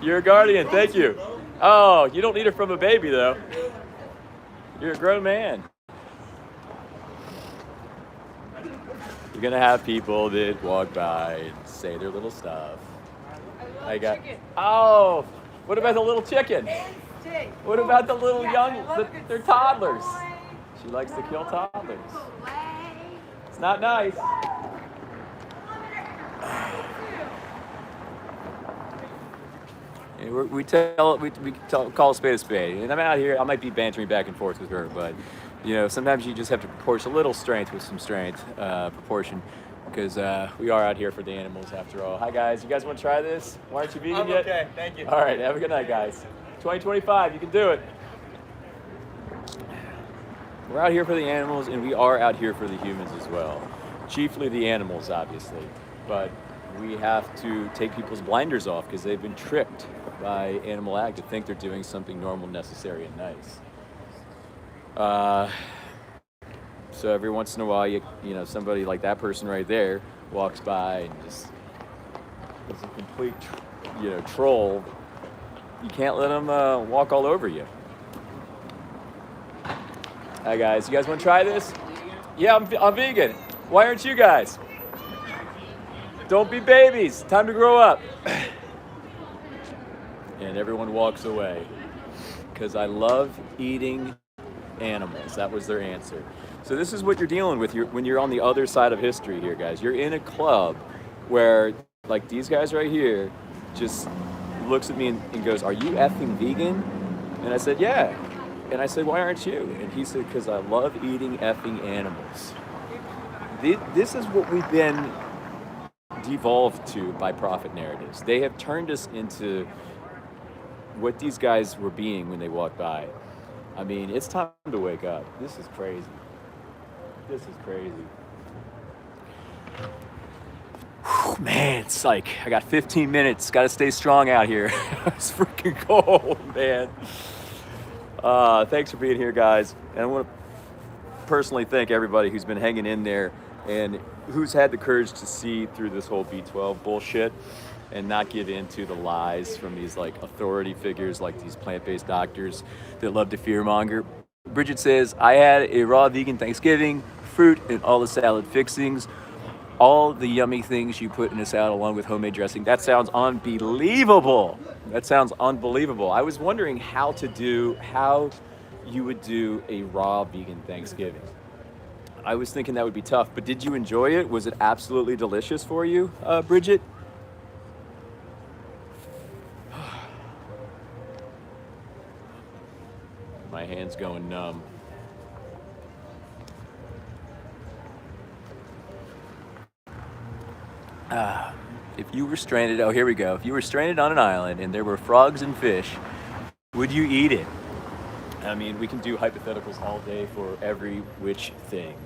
You're a guardian. Thank you. Oh, you don't need it from a baby though. You're a grown man. You're gonna have people that walk by and say their little stuff. I got. Oh, what about the little chicken? What about the little they're toddlers. She likes to kill toddlers. It's not nice. And we call a spade, and I'm out here. I might be bantering back and forth with her, but you know, sometimes you just have to proportion a little strength with some strength proportion, because we are out here for the animals after all. Hi guys, you guys want to try this? Why aren't you vegan yet? Okay, thank you. All right, have a good night, guys. 2025, you can do it. We're out here for the animals, and we are out here for the humans as well. Chiefly the animals, obviously, but we have to take people's blinders off because they've been tricked by Animal Ag to think they're doing something normal, necessary, and nice. So every once in a while, you know, somebody like that person right there walks by and just is a complete, troll. You can't let them walk all over you. Hi guys, you guys want to try this? Yeah, I'm vegan. Why aren't you guys? Don't be babies. Time to grow up. And everyone walks away because I love eating animals. That was their answer. So this is what you're dealing with when you're on the other side of history here, guys. You're in a club where, like these guys right here, just looks at me and goes, "Are you effing vegan?" And I said, "Yeah." And I said, "Why aren't you?" And he said, "Because I love eating effing animals." This is what we've been devolved to by profit narratives. They have turned us into what these guys were being when they walked by. I mean, it's time to wake up. This is crazy. This is crazy. Whew, man, it's like I got 15 minutes. Got to stay strong out here. It's freaking cold, man. Thanks for being here, guys. And I want to personally thank everybody who's been hanging in there and who's had the courage to see through this whole B12 bullshit and not give in to the lies from these like authority figures like these plant-based doctors that love to fearmonger. Bridget says, I had a raw vegan Thanksgiving, fruit and all the salad fixings, all the yummy things you put in a salad along with homemade dressing. That sounds unbelievable. That sounds unbelievable. I was wondering how you would do a raw vegan Thanksgiving. I was thinking that would be tough, but did you enjoy it? Was it absolutely delicious for you, Bridget? My hand's going numb. If you were stranded, oh, here we go. If you were stranded on an island and there were frogs and fish, would you eat it? I mean, we can do hypotheticals all day for every which thing,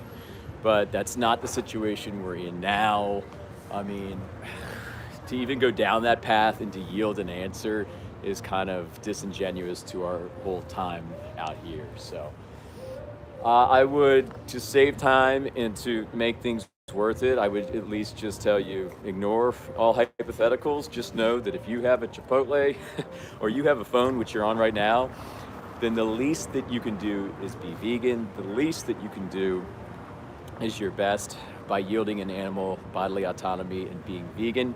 but that's not the situation we're in now. I mean, to even go down that path and to yield an answer is kind of disingenuous to our whole time out here. So I would, to save time and to make things worth it, I would at least just tell you, ignore all hypotheticals. Just know that if you have a Chipotle or you have a phone, which you're on right now, then the least that you can do is be vegan. The least that you can do is your best by yielding an animal bodily autonomy and being vegan.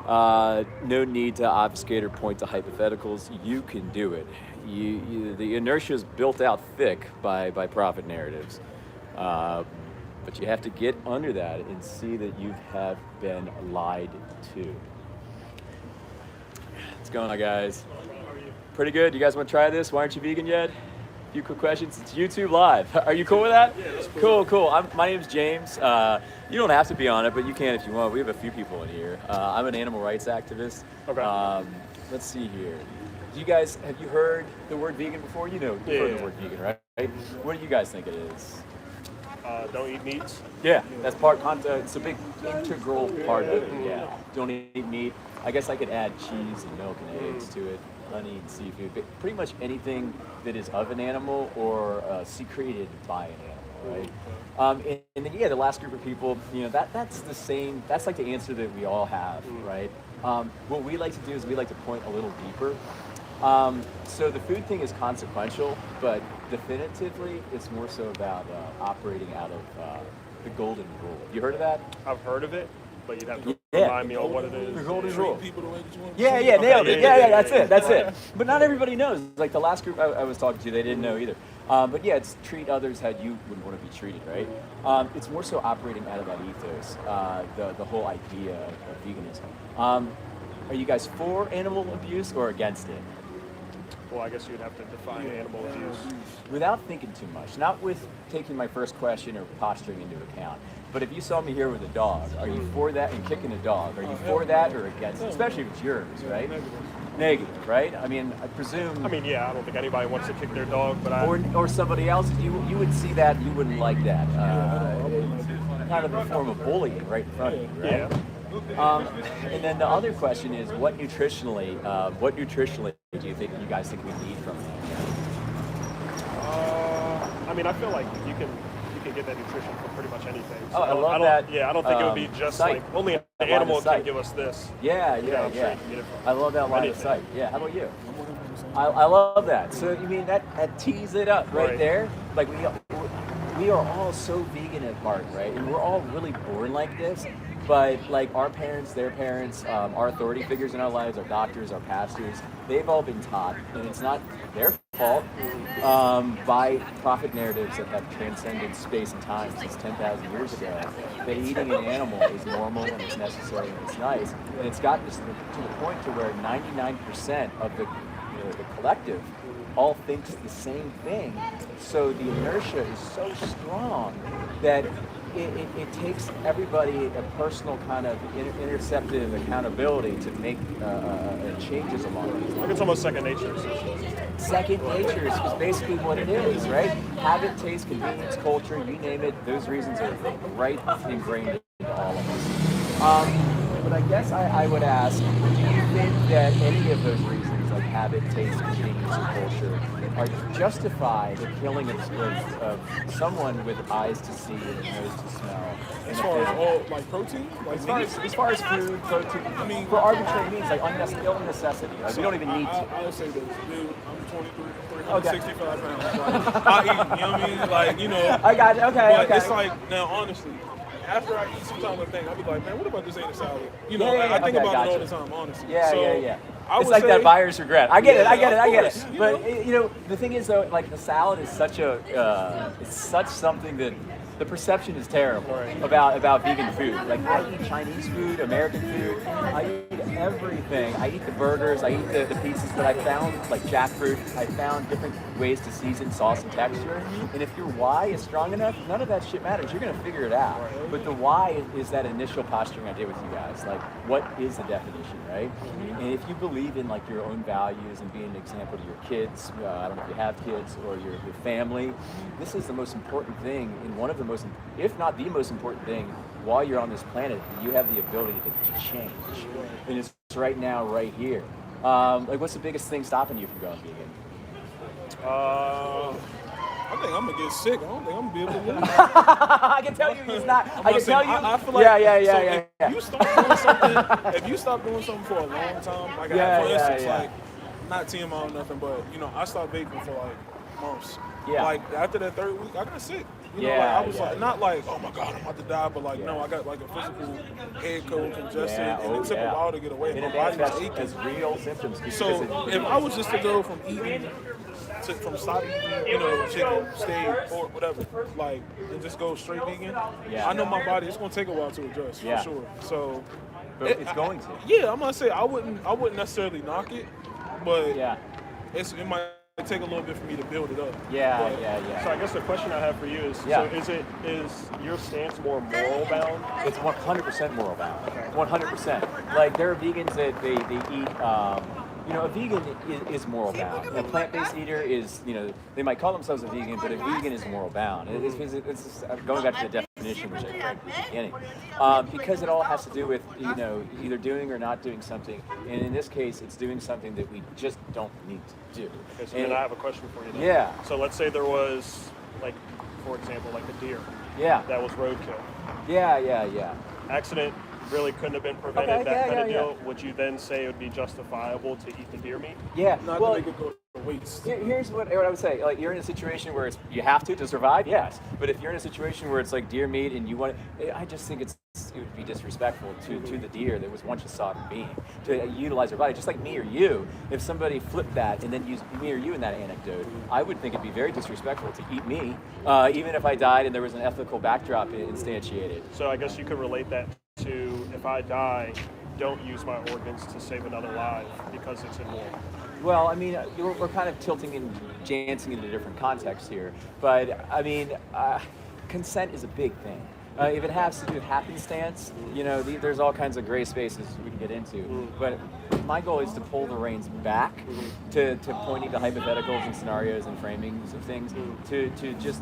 No need to obfuscate or point to hypotheticals. You can do it. The inertia is built out thick by profit narratives. But you have to get under that and see that you have been lied to. What's going on, guys? Pretty good. You guys want to try this? Why aren't you vegan yet? A few quick questions. It's YouTube Live. Are you cool with that? Yeah, that's cool. My name's James. You don't have to be on it, but you can if you want. We have a few people in here. I'm an animal rights activist. Okay. Let's see here. Have you heard the word vegan before? You've heard the word vegan, right? What do you guys think it is? Don't eat meats. Yeah, that's it's a big integral part of it. Yeah, don't eat meat. I guess I could add cheese and milk and eggs to it, honey and seafood, but pretty much anything that is of an animal or secreted by an animal, right? And then, yeah, the last group of people, that's the same. That's like the answer that we all have, right? What we like to do is we like to point a little deeper. So the food thing is consequential, but definitively it's more so about operating out of the golden rule. You heard of that? I've heard of it, but you'd have to remind me on what it is. The golden rule. Yeah, nailed it. Yeah, that's it. But not everybody knows. Like the last group I was talking to, they didn't know either. But yeah, it's treat others how you would want to be treated, right? It's more so operating out of that ethos, the whole idea of veganism. Are you guys for animal abuse or against it? Well, I guess you'd have to define animal abuse. Without thinking too much, not with taking my first question or posturing into account, but if you saw me here with a dog, are you for that and kicking a dog? Are you for that or against it? Especially if it's yours, right? Negative, right? I mean, I presume... I don't think anybody wants to kick their dog, but Or somebody else, you would see that, you wouldn't like that. Kind of a form of bullying right in front of you, right? Yeah. And then the other question is, what nutritionally do you guys think we need from that? I feel like you can get that nutrition from pretty much anything. So I love that. Yeah, I don't think it would be just sight. like only an animal can give us this. Yeah. I'm sure you can get it from I love that line of anything. sight. Yeah, how about you? I love that. So you mean that tees it up right there? Like we are all so vegan at heart, right? And we're all really born like this. But like our parents, their parents, our authority figures in our lives, our doctors, our pastors, they've all been taught, and it's not their fault, by profit narratives that have transcended space and time since 10,000 years ago, that eating an animal is normal and it's necessary and it's nice. And it's gotten to the point to where 99% of the collective all thinks the same thing. So the inertia is so strong that it takes everybody a personal kind of interceptive accountability to make changes along these Like lines. it's almost second nature. Second nature is basically what it is, right? Habit, taste, convenience, culture, you name it, those reasons are right ingrained into all of us. But I guess I would ask, do you think that any of those reasons, like habit, taste, convenience, and culture, are justified the killing of someone with eyes to see and a nose to smell? As far as all like protein, like As far as food, protein, I mean, for arbitrary means, like ill necessity. Like, we don't even need to. I would say this, dude. I'm 23, Okay. 365 pounds. Like, I eat, you know what I mean? Like, you know. I got it. Okay, But okay. it's like, now, honestly, after I eat sometimes I think, I'll be like, man, what about this ain't a salad? You know, Yeah, I think okay, about gotcha. it all the time, honestly. Yeah, so, yeah. I It's would like say, that buyer's regret. I get it. I get it. of I get course, it. you But know? the thing is though, like the salad is such a, it's such something that the perception is terrible about vegan food. Like I eat Chinese food, American food. I eat everything. I eat the burgers. I eat the pizzas. But I found like jackfruit. I found different ways to season sauce and texture. And if your why is strong enough, none of that shit matters. You're gonna figure it out. But the why is that initial posturing I did with you guys. Like, what is the definition, right? And if you believe in like your own values and being an example to your kids, I don't know if you have kids or your family, this is the most important thing, and one of the most, if not the most important thing, while you're on this planet, you have the ability to change. And it's right now, right here. Like, what's the biggest thing stopping you from going vegan? I think I'm gonna get sick. I don't think I'm gonna be able to live. I can tell you he's not. I can tell you. I feel like, yeah. If you start doing something, if you stop doing something for a long time, like for instance, like not TMI or nothing, but you know, I stopped vaping for like months. Yeah. Like after that third week, I got sick. You know, Yeah, like I was yeah, like, not like, oh my God, I'm about to die, but like, no, I got like a physical head cold, congested, and it took a while to get away. And My it body was manifests aching. as real symptoms. So if I was just to go from eating from stop eating, you know, chicken, steak, or whatever, like, and just go straight vegan, I know my body, it's gonna take a while to adjust, for sure. So, But it's going to. yeah, I'm gonna say I wouldn't necessarily knock it, but it might take a little bit for me to build it up. So I guess the question I have for you is, so is your stance more moral bound? It's 100% moral bound. 100%. Like there are vegans that they eat. You know, a vegan is moral bound. A plant-based eater is, you know, they might call themselves a vegan, but a vegan is moral bound. It's going back to the definition, which I read at the beginning, because it all has to do with, you know, either doing or not doing something. And in this case, it's doing something that we just don't need to do. Okay, so then I have a question for you then. Yeah. So let's say there was, like, for example, like a deer. Yeah. That was roadkill. Yeah. Accident really couldn't have been prevented, that kind of deal. Yeah. Would you then say it would be justifiable to eat the deer meat? Yeah. Not Well, to make it go to waste. here's what I would say. Like, you're in a situation where you have to survive, yes. But if you're in a situation where it's like deer meat and you want it, I just think it would be disrespectful to the deer that was once a sovereign being to utilize their body, just like me or you. If somebody flipped that and then used me or you in that anecdote, I would think it'd be very disrespectful to eat me, even if I died and there was an ethical backdrop instantiated. So I guess you could relate that to, if I die, don't use my organs to save another life because it's immoral. Well, I mean, we're kind of tilting and dancing into different contexts here, but I mean, consent is a big thing. If it has to do with happenstance, you know, there's all kinds of gray spaces we can get into. But my goal is to pull the reins back, to pointing to hypotheticals and scenarios and framings of things, to just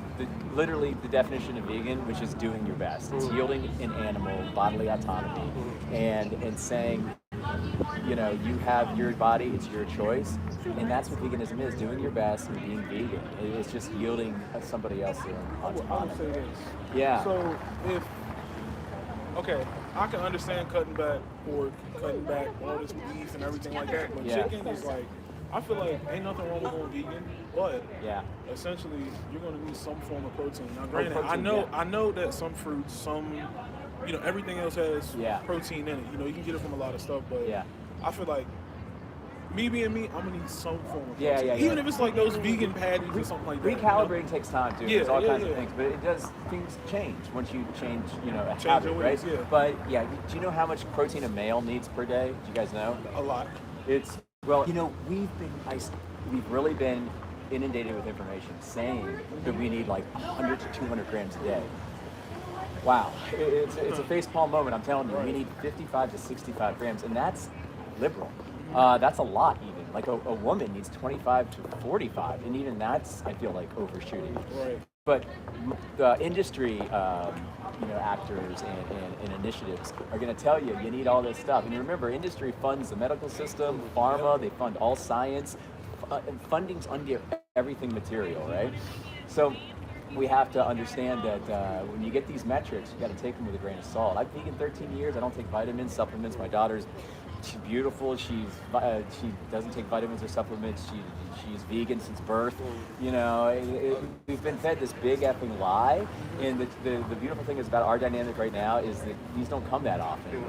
literally the definition of vegan, which is doing your best. It's yielding an animal bodily autonomy and saying, you know, you have your body, it's your choice, and that's what veganism is, doing your best and being vegan. It's just yielding somebody else their I would autonomy. say this. Yeah. So okay, I can understand cutting back pork, cutting back all this beef and everything like that, but chicken is like, I feel like ain't nothing wrong with going vegan, but essentially you're gonna need some form of protein. Now, granted, I know that some fruits, some, you know, everything else has protein in it. You know, you can get it from a lot of stuff, but I feel like me being me, I'm gonna need some form of protein. Even if it's like those vegan patties or something like that. Recalibrating takes time too. There's all kinds of things, but things change once you change, you know, a habit, right? But do you know how much protein a male needs per day? Do you guys know? A lot. It's, well, you know, we've really been inundated with information saying that we need like 100 to 200 grams a day. Wow, it's a facepalm moment. I'm telling you, we need 55 to 65 grams, and that's liberal. That's a lot even. Like a woman needs 25 to 45, and even that's, I feel like, overshooting. Right. But the industry, actors and initiatives are going to tell you need all this stuff. And remember, industry funds the medical system, pharma, they fund all science. And funding's under everything material, right? So we have to understand that when you get these metrics, you got to take them with a grain of salt. I've vegan 13 years. I don't take vitamins, supplements. My daughter's she's beautiful. She doesn't take vitamins or supplements. She's vegan since birth. We've been fed this big effing lie. And the beautiful thing is about our dynamic right now is that these don't come that often.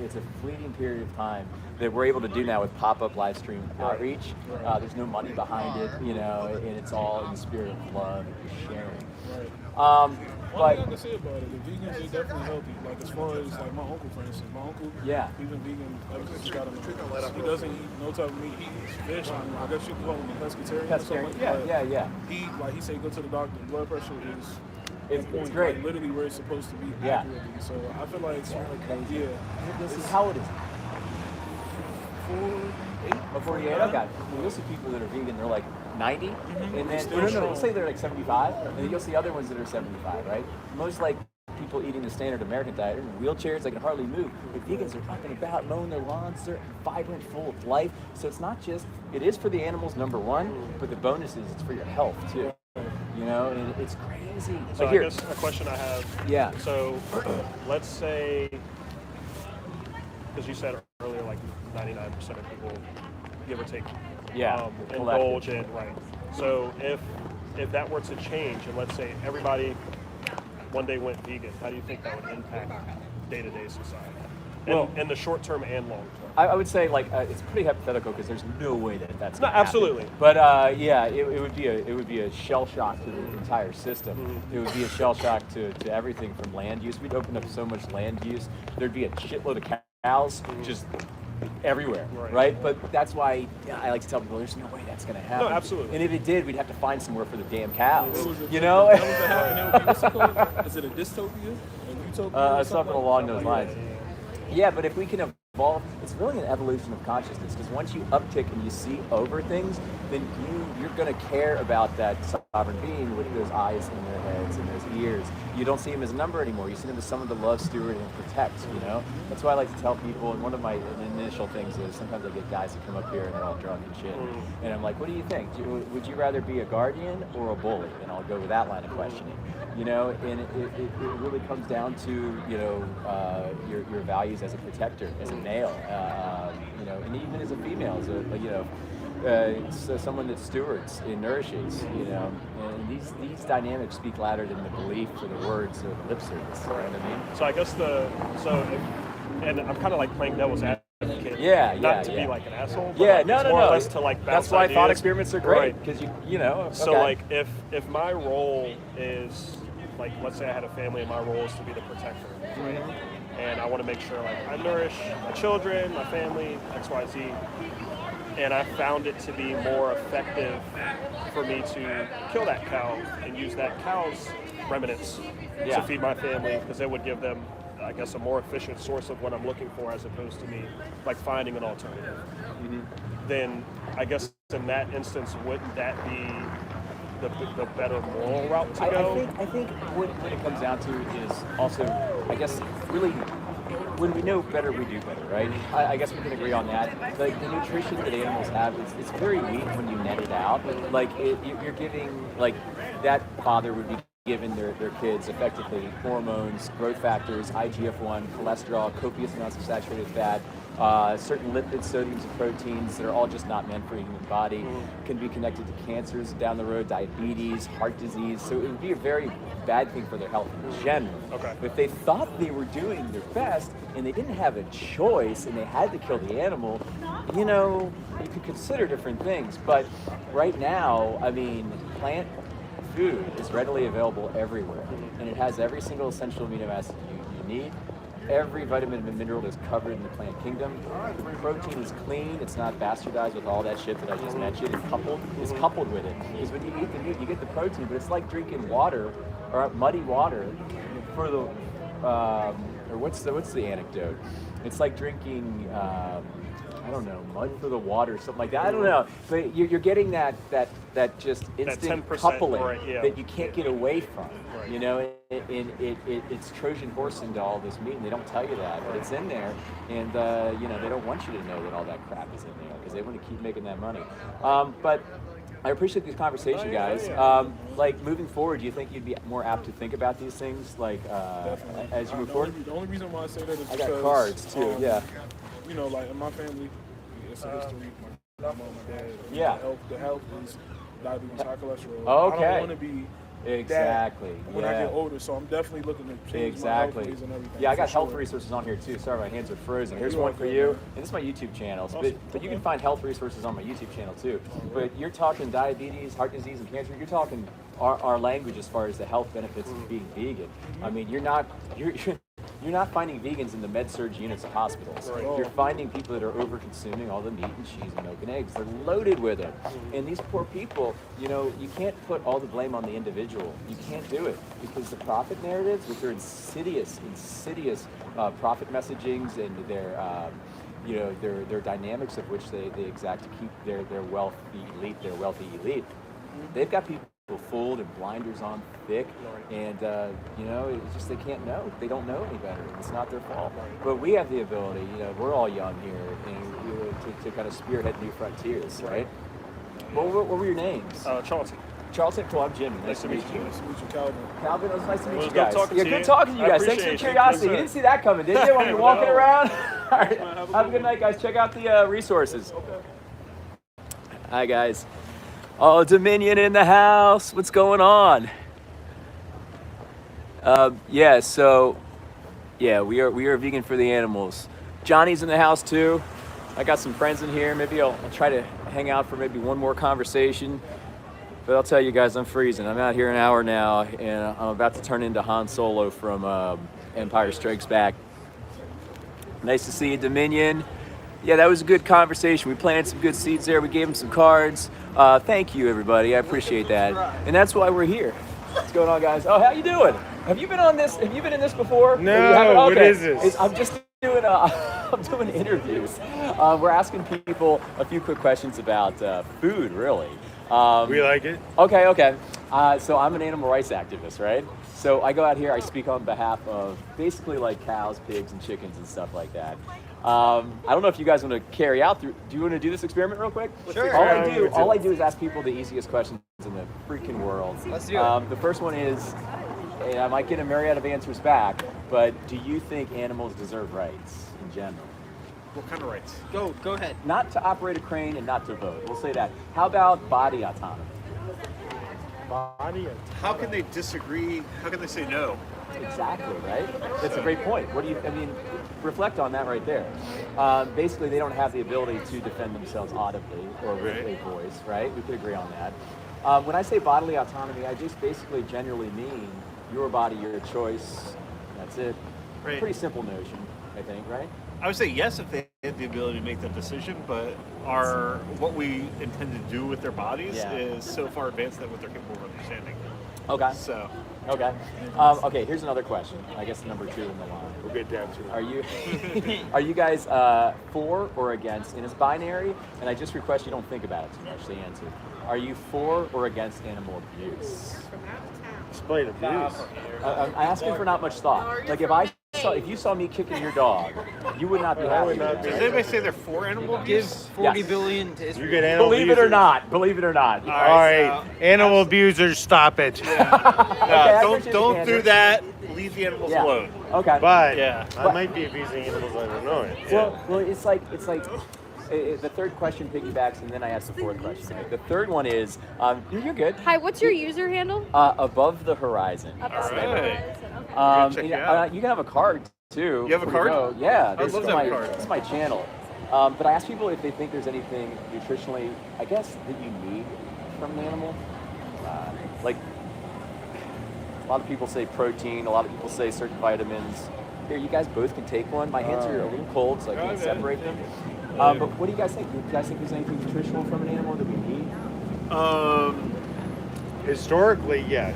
It's a fleeting period of time that we're able to do now with pop-up live stream outreach. There's no money behind it, and it's all in the spirit of love and sharing. One thing I can say about it, the vegans, they definitely healthy. Like, as far as, like, my uncle, for instance. My uncle, he's been vegan ever since he got him. He doesn't eat no type of meat. He eats fish. I guess you can call him a pescatarian or something like that. Yeah. He said go to the doctor. Blood pressure is it's great. Like, literally where it's supposed to be accurately. So I feel like it's really crazy. This is how it is. 48. 48. Okay. You'll see people that are vegan. They're like 90, and then let's say they're like 75, and then you'll see other ones that are 75, right? Most like people eating the standard American diet are in wheelchairs, they can hardly move. But vegans are up and about, mowing their lawns, they're vibrant, full of life. So it's not just, it is for the animals, number one, but the bonus is it's for your health too. And it's crazy. So I guess a question I have. Yeah. So let's say, because you said earlier, like 99% of people, give or take, indulge in, right. So if that were to change, and let's say everybody one day went vegan, how do you think that would impact day-to-day society? In the short term and long term. I would say it's pretty hypothetical because there's no way that's gonna absolutely. Happen. But it would be a shell shock to the entire system. It would be a shell shock to everything from land use. We'd open up so much land use. There'd be a shitload of cows just everywhere, right? But that's why I like to tell people there's no way that's going to happen. No, absolutely. And if it did, we'd have to find somewhere for the damn cows. What's it called? Is it a dystopia? A utopia? Something along those lines. Yeah, but if we can evolve, it's really an evolution of consciousness, because once you uptick and you see over things, then you're going to care about that sovereign being with those eyes in their heads and those ears. You don't see him as a number anymore. You see him as someone to love, steward, and protect, That's why I like to tell people, and one of my initial things is sometimes I get guys that come up here and they're all drunk and shit. And I'm like, what do you think? Would you rather be a guardian or a bully? And I'll go with that line of questioning. And it really comes down to, your values as a protector, as a male, and even as a female, as so someone that stewards and nourishes, and these dynamics speak louder than the belief or the words or the lip service. You know what I mean? So I guess and I'm kind of like playing devil's advocate. Not to be like an asshole. But more or less to like bounce That's why ideas. thought experiments are great, because you. So like if my role is like, let's say I had a family and my role is to be the protector, right? And I want to make sure like I nourish my children, my family, X, Y, Z. And I found it to be more effective for me to kill that cow and use that cow's remnants to feed my family, because it would give them, I guess, a more efficient source of what I'm looking for, as opposed to me like finding an alternative. Then I guess in that instance, wouldn't that be the better moral route to go? I think what it comes down to is also, I guess, really, when we know better, we do better, right? I guess we can agree on that. Like, the nutrition that animals have, it's very weak when you net it out. Like, you're giving, like, that father would be giving their kids effectively hormones, growth factors, IGF-1, cholesterol, copious amounts of saturated fat, certain lipids, sodiums, and proteins that are all just not meant for a human body, can be connected to cancers down the road, diabetes, heart disease. So it would be a very bad thing for their health in general. Okay. But if they thought they were doing their best and they didn't have a choice and they had to kill the animal, you could consider different things. But right now, I mean, plant food is readily available everywhere, and it has every single essential amino acid you need. Every vitamin and mineral is covered in the plant kingdom. The protein is clean. It's not bastardized with all that shit that I just mentioned. It's coupled with it. Because when you eat the meat, you get the protein, but it's like drinking water, or muddy water, for the or what's the anecdote? It's like drinking I don't know, mud for the water, something like that. I don't know, but you're getting that just instant 10%, coupling right, yeah. that you can't get away from. Right. You know, it's Trojan horse into all this meat, and they don't tell you that, but it's in there, and you know, they don't want you to know that all that crap is in there because they want to keep making that money. But I appreciate this conversation, guys. Like moving forward, do you think you'd be more apt to think about these things, like as you move forward? The only reason why I say that is I because got cards too. Yeah. You know, like in my family, it's a history. My mom, my dad. Yeah. The health is diabetes, high cholesterol. Okay. I don't want to be Exactly. that when I get older, so I'm definitely looking to change my health ways and everything. Yeah, I got for health sure. resources on here too. Sorry, my hands are frozen. Here's You're one all for good, you. man. And this is my YouTube channel. Awesome. But you can find health resources on my YouTube channel too. But you're talking diabetes, heart disease, and cancer. You're talking our language as far as the health benefits of being vegan. I mean, you're not finding vegans in the med-surg units of hospitals. Right. You're finding people that are over-consuming all the meat and cheese and milk and eggs. They're loaded with it. And these poor people, you know, you can't put all the blame on the individual. You can't do it because the profit narratives, which are insidious profit messagings and their, you know, their dynamics of which they exact to keep their wealthy elite. They've got people fooled and blinders on thick, and you know, it's just they can't know. They don't know any better. It's not their fault. But we have the ability. You know, we're all young here, and you know, to kind of spearhead new frontiers, right? What were your names? Charlton. Charlton. Cool. I'm Jimmy. Nice to meet you. Nice to meet you, Calvin. Calvin, it was nice to meet Well, you good guys. talking Yeah, to good you. talking to you I guys. Thanks for the appreciate it. curiosity. Yes, You sir. didn't see that coming, did you? When you're walking No. around. All right. Have Have a good night, guys. Check out the resources. Okay. Hi, guys. Oh, Dominion in the house. What's going on? Yeah, so yeah, we are vegan for the animals. Johnny's in the house too. I got some friends in here. Maybe I'll try to hang out for maybe one more conversation. But I'll tell you guys, I'm freezing. I'm out here an hour now, and I'm about to turn into Han Solo from Empire Strikes Back. Nice to see you, Dominion. Yeah, that was a good conversation. We planted some good seeds there. We gave them some cards. Thank you, everybody. I appreciate that. And that's why we're here. What's going on, guys? Oh, how you doing? Have you been on this? Have you been in this before? No, You haven't? what Okay. is this? I'm just doing I'm doing interviews. We're asking people a few quick questions about food, really. We like it. Okay. So I'm an animal rights activist, right? So I go out here, I speak on behalf of basically like cows, pigs, and chickens and stuff like that. I don't know if you guys want to carry out through. Do you want to do this experiment real quick? Sure. All I do is ask people the easiest questions in the freaking world. Let's do it. The first one is, and I might get a myriad of answers back, but do you think animals deserve rights in general? What kind of rights? Go ahead. Not to operate a crane and not to vote. We'll say that. How about body autonomy? Body. How can they disagree? How can they say no? Exactly, right? That's a great point. Reflect on that right there. Basically, they don't have the ability to defend themselves audibly or with a voice, right? We could agree on that. When I say bodily autonomy, I just basically generally mean your body, your choice. That's it. Right. Pretty simple notion, I think, right? I would say yes if they had the ability to make that decision, but what we intend to do with their bodies is so far advanced than what they're capable of understanding. Okay. So Okay. Okay. Here's another question. I guess number 2 in the line. We'll get down to it. Are you guys for or against? And it's binary, and I just request you don't think about it too much. The answer. Are you for or against animal abuse? Explain abuse. I'm asking for not much thought. Like if you saw me kicking your dog, you would not be happy with that. does anybody say they're for animal abuse? Give 40 billion to You Israel. get animal Believe it or abusers. not. Believe it or not. All right, animal abusers, stop it. I appreciate Don't the do answer. that. Leave the animals Yeah. alone. Okay. But Yeah. I might be abusing animals. I don't know it. Well, it's like the third question piggybacks, and then I ask the fourth question. Right? The third one is, you're good. Hi, what's your user handle? Above the horizon. Up All right. Check You it out. can have a card too. You have a before card? go. Yeah, I'd this love is to have my a card. this is my channel. But I ask people if they think there's anything nutritionally, I guess, that you need from an animal. Like a lot of people say protein. A lot of people say certain vitamins. Here, you guys both can take one. My hands are a little cold, so I can't separate them. But what do you guys think? Do you guys think there's anything nutritional from an animal that we need? Historically, yes.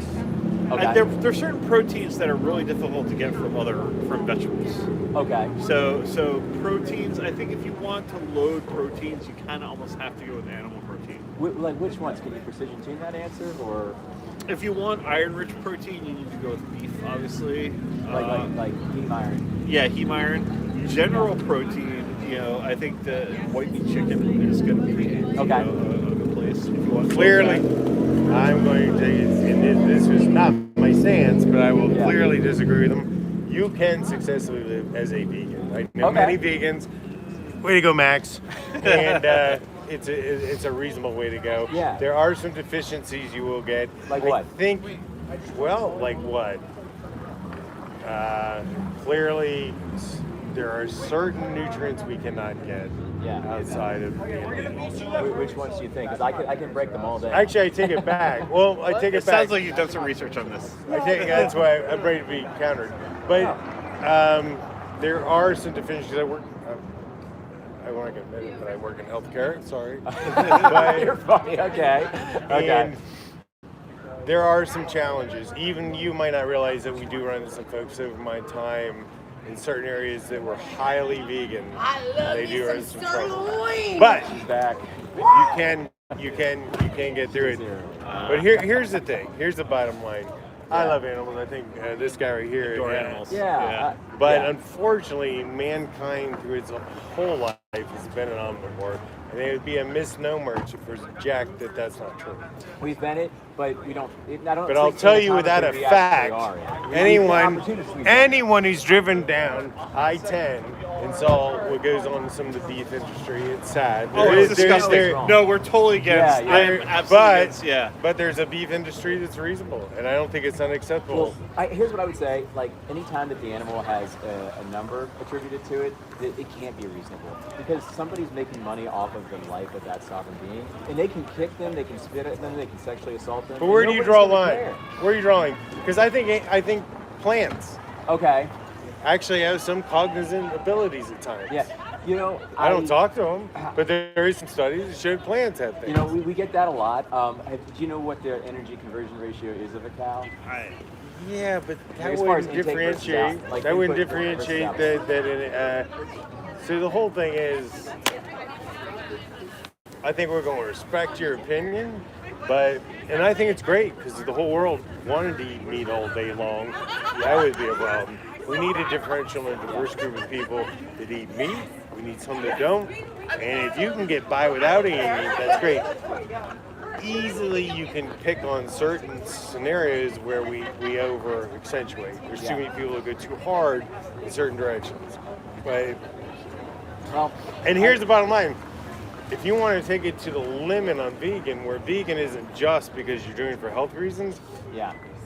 Okay. There are certain proteins that are really difficult to get from vegetables. Okay. So proteins, I think if you want to load proteins, you kind of almost have to go with animal protein. Like which ones? Can you precision tune that answer, or If you want iron-rich protein, you need to go with beef, obviously. like heme iron? Yeah, heme iron. General protein, I think the white meat chicken is going to be a good place if you want. Clearly, I'm going to, and this is not my stance, but I will clearly disagree with them. You can successfully live as a vegan. I know many vegans. Way to go, Max. And it's a reasonable way to go. Yeah. There are some deficiencies you will get. Like what? I think, like what? Clearly, there are certain nutrients we cannot get outside of vegan. Which ones do you think? Because I can break them all down. Actually, I take it back. Well, I take it back. Sounds like you've done some research on this. That's why I'm ready to be countered. But there are some deficiencies that work. I want to admit it, but I work in healthcare. Sorry. But, You're funny. Okay. And there are some challenges. Even you might not realize that we do run into some folks over my time in certain areas that were highly vegan. They do run into some trouble. But back. You can get through it. But here's the thing. Here's the bottom line. I love animals. I think this guy right here. Adore animals. Yeah. But unfortunately, mankind through its whole life has been an omnivore. And it would be a misnomer to project that that's not true. We've been it, but we don't. I don't. But I'll tell you without a fact, anyone who's driven down I-10 and saw what goes on in some of the beef industry, it's sad. It's disgusting. No, we're totally against. I am absolutely against. Yeah. But there's a beef industry that's reasonable, and I don't think it's unacceptable. Well, here's what I would say. Like, anytime that the animal has a number attributed to it, it can't be reasonable. Because somebody's making money off of the life of that sovereign being. And they can kick them, they can spit at them, they can sexually assault them. But where do you draw a line? Where are you drawing? Because I think plants actually have some cognizant abilities at times. Yeah. I don't talk to them, but there is some studies that show plants have things. We get that a lot. Do you know what their energy conversion ratio is of a cow? Yeah, but that As far as wouldn't intake versus differentiate. out, like That wouldn't input versus differentiate output. So the whole thing is, I think we're going to respect your opinion, and I think it's great because if the whole world wanted to eat meat all day long, that would be a problem. We need a differential and diverse group of people that eat meat. We need some that don't. And if you can get by without eating meat, that's great. Easily you can pick on certain scenarios where we over accentuate. There's too many people who go too hard in certain directions. But and here's the bottom line. If you want to take it to the limit on vegan, where vegan isn't just because you're doing it for health reasons,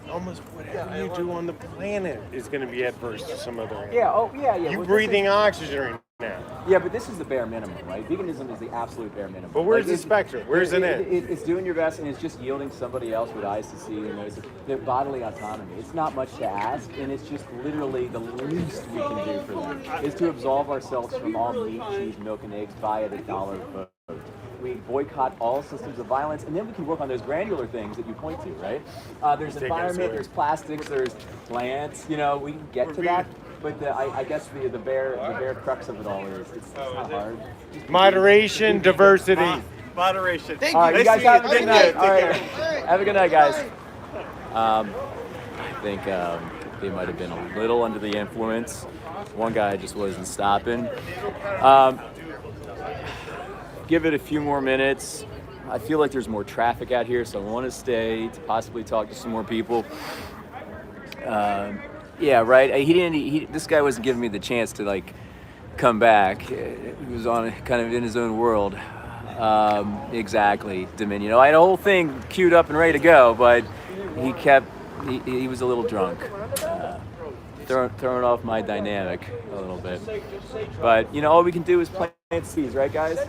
almost whatever you do on the planet is going to be adverse to some other animal. Yeah. You're breathing oxygen right now. Yeah, but this is the bare minimum, right? Veganism is the absolute bare minimum. But where's the spectrum? Where's the end? It's doing your best, and it's just yielding somebody else with eyes to see and nose. Their bodily autonomy. It's not much to ask, and it's just literally the least we can do for them is to absolve ourselves from all meat, cheese, milk, and eggs via the dollar vote. We boycott all systems of violence, and then we can work on those granular things that you point to, right? There's environment, there's plastics, there's plants. We can get to that. But I guess the bare crux of it all is it's not hard. Moderation, diversity. Moderation. All right, you guys have a good night. All right, have a good night, guys. I think they might have been a little under the influence. One guy just wasn't stopping. Give it a few more minutes. I feel like there's more traffic out here, so I want to stay to possibly talk to some more people. Yeah, right. This guy wasn't giving me the chance to come back. He was on kind of in his own world. Exactly, Dominion. I had a whole thing queued up and ready to go, but he was a little drunk, throwing off my dynamic a little bit. But all we can do is plant seeds, right, guys?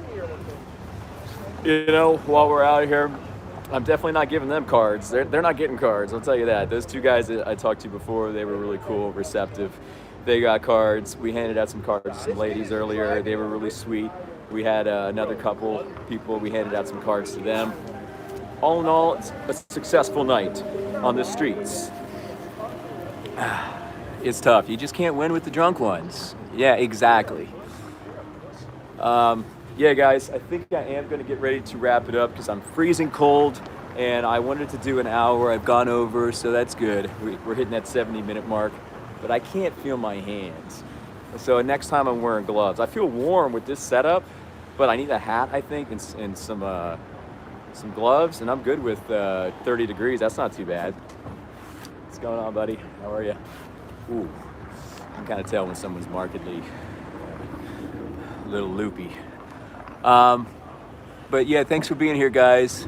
While we're out here, I'm definitely not giving them cards. They're not getting cards, I'll tell you that. Those two guys that I talked to before, they were really cool, receptive. They got cards. We handed out some cards to some ladies earlier. They were really sweet. We had another couple people. We handed out some cards to them. All in all, it's a successful night on the streets It's tough. You just can't win with the drunk ones. Yeah, exactly. Yeah, guys, I think I am going to get ready to wrap it up because I'm freezing cold, and I wanted to do an hour. I've gone over, so that's good. We're hitting that 70-minute mark, but I can't feel my hands. So next time I'm wearing gloves. I feel warm with this setup, but I need a hat, I think, and some gloves, and I'm good with 30 degrees. That's not too bad. What's going on, buddy? How are you? Ooh, you can kind of tell when someone's markedly a little loopy. But yeah, thanks for being here, guys.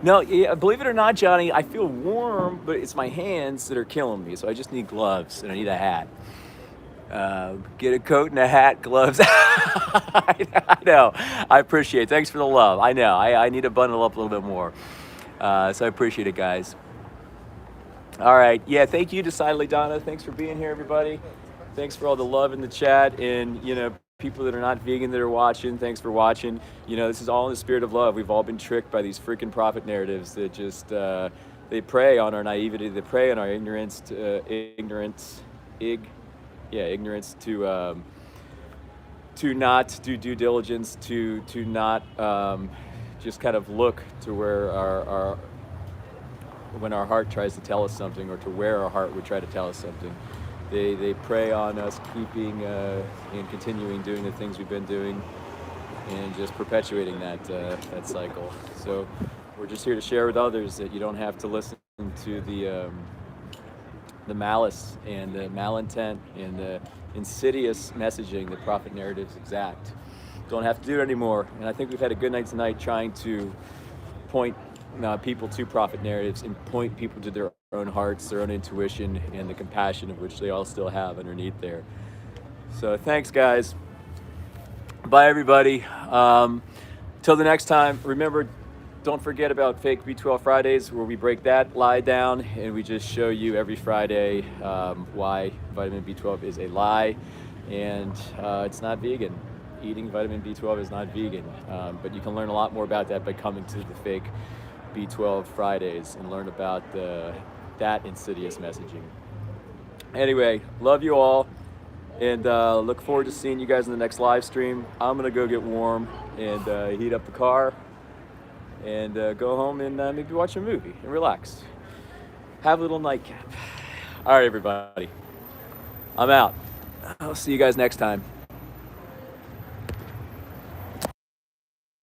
No, yeah, believe it or not, Johnny, I feel warm, but it's my hands that are killing me. So I just need gloves and I need a hat. Get a coat and a hat, gloves. I know. I appreciate it. Thanks for the love. I know. I need to bundle up a little bit more. So I appreciate it, guys. All right. Yeah, thank you, decidedly, Donna. Thanks for being here, everybody. Thanks for all the love in the chat, and people that are not vegan that are watching, thanks for watching. This is all in the spirit of love. We've all been tricked by these freaking prophet narratives that just they prey on our naivety, they prey on our ignorance to not do due diligence, to not just kind of look to where when our heart tries to tell us something, or to where our heart would try to tell us something. They prey on us keeping and continuing doing the things we've been doing, and just perpetuating that cycle. So we're just here to share with others that you don't have to listen to the malice and the malintent and the insidious messaging that prophet narratives exact. Don't have to do it anymore. And I think we've had a good night tonight trying to point people to prophet narratives and point people to their own hearts, their own intuition, and the compassion of which they all still have underneath there. So thanks, guys. Bye, everybody. Till the next time, remember, don't forget about Fake B12 Fridays, where we break that lie down and we just show you every Friday why vitamin B12 is a lie, and it's not vegan. Eating vitamin B12 is not vegan, but you can learn a lot more about that by coming to the Fake B12 Fridays and learn about that insidious messaging. Anyway, love you all, and look forward to seeing you guys in the next live stream. I'm gonna go get warm and heat up the car and go home and maybe watch a movie and relax. Have a little nightcap. All right, everybody. I'm out. I'll see you guys next time.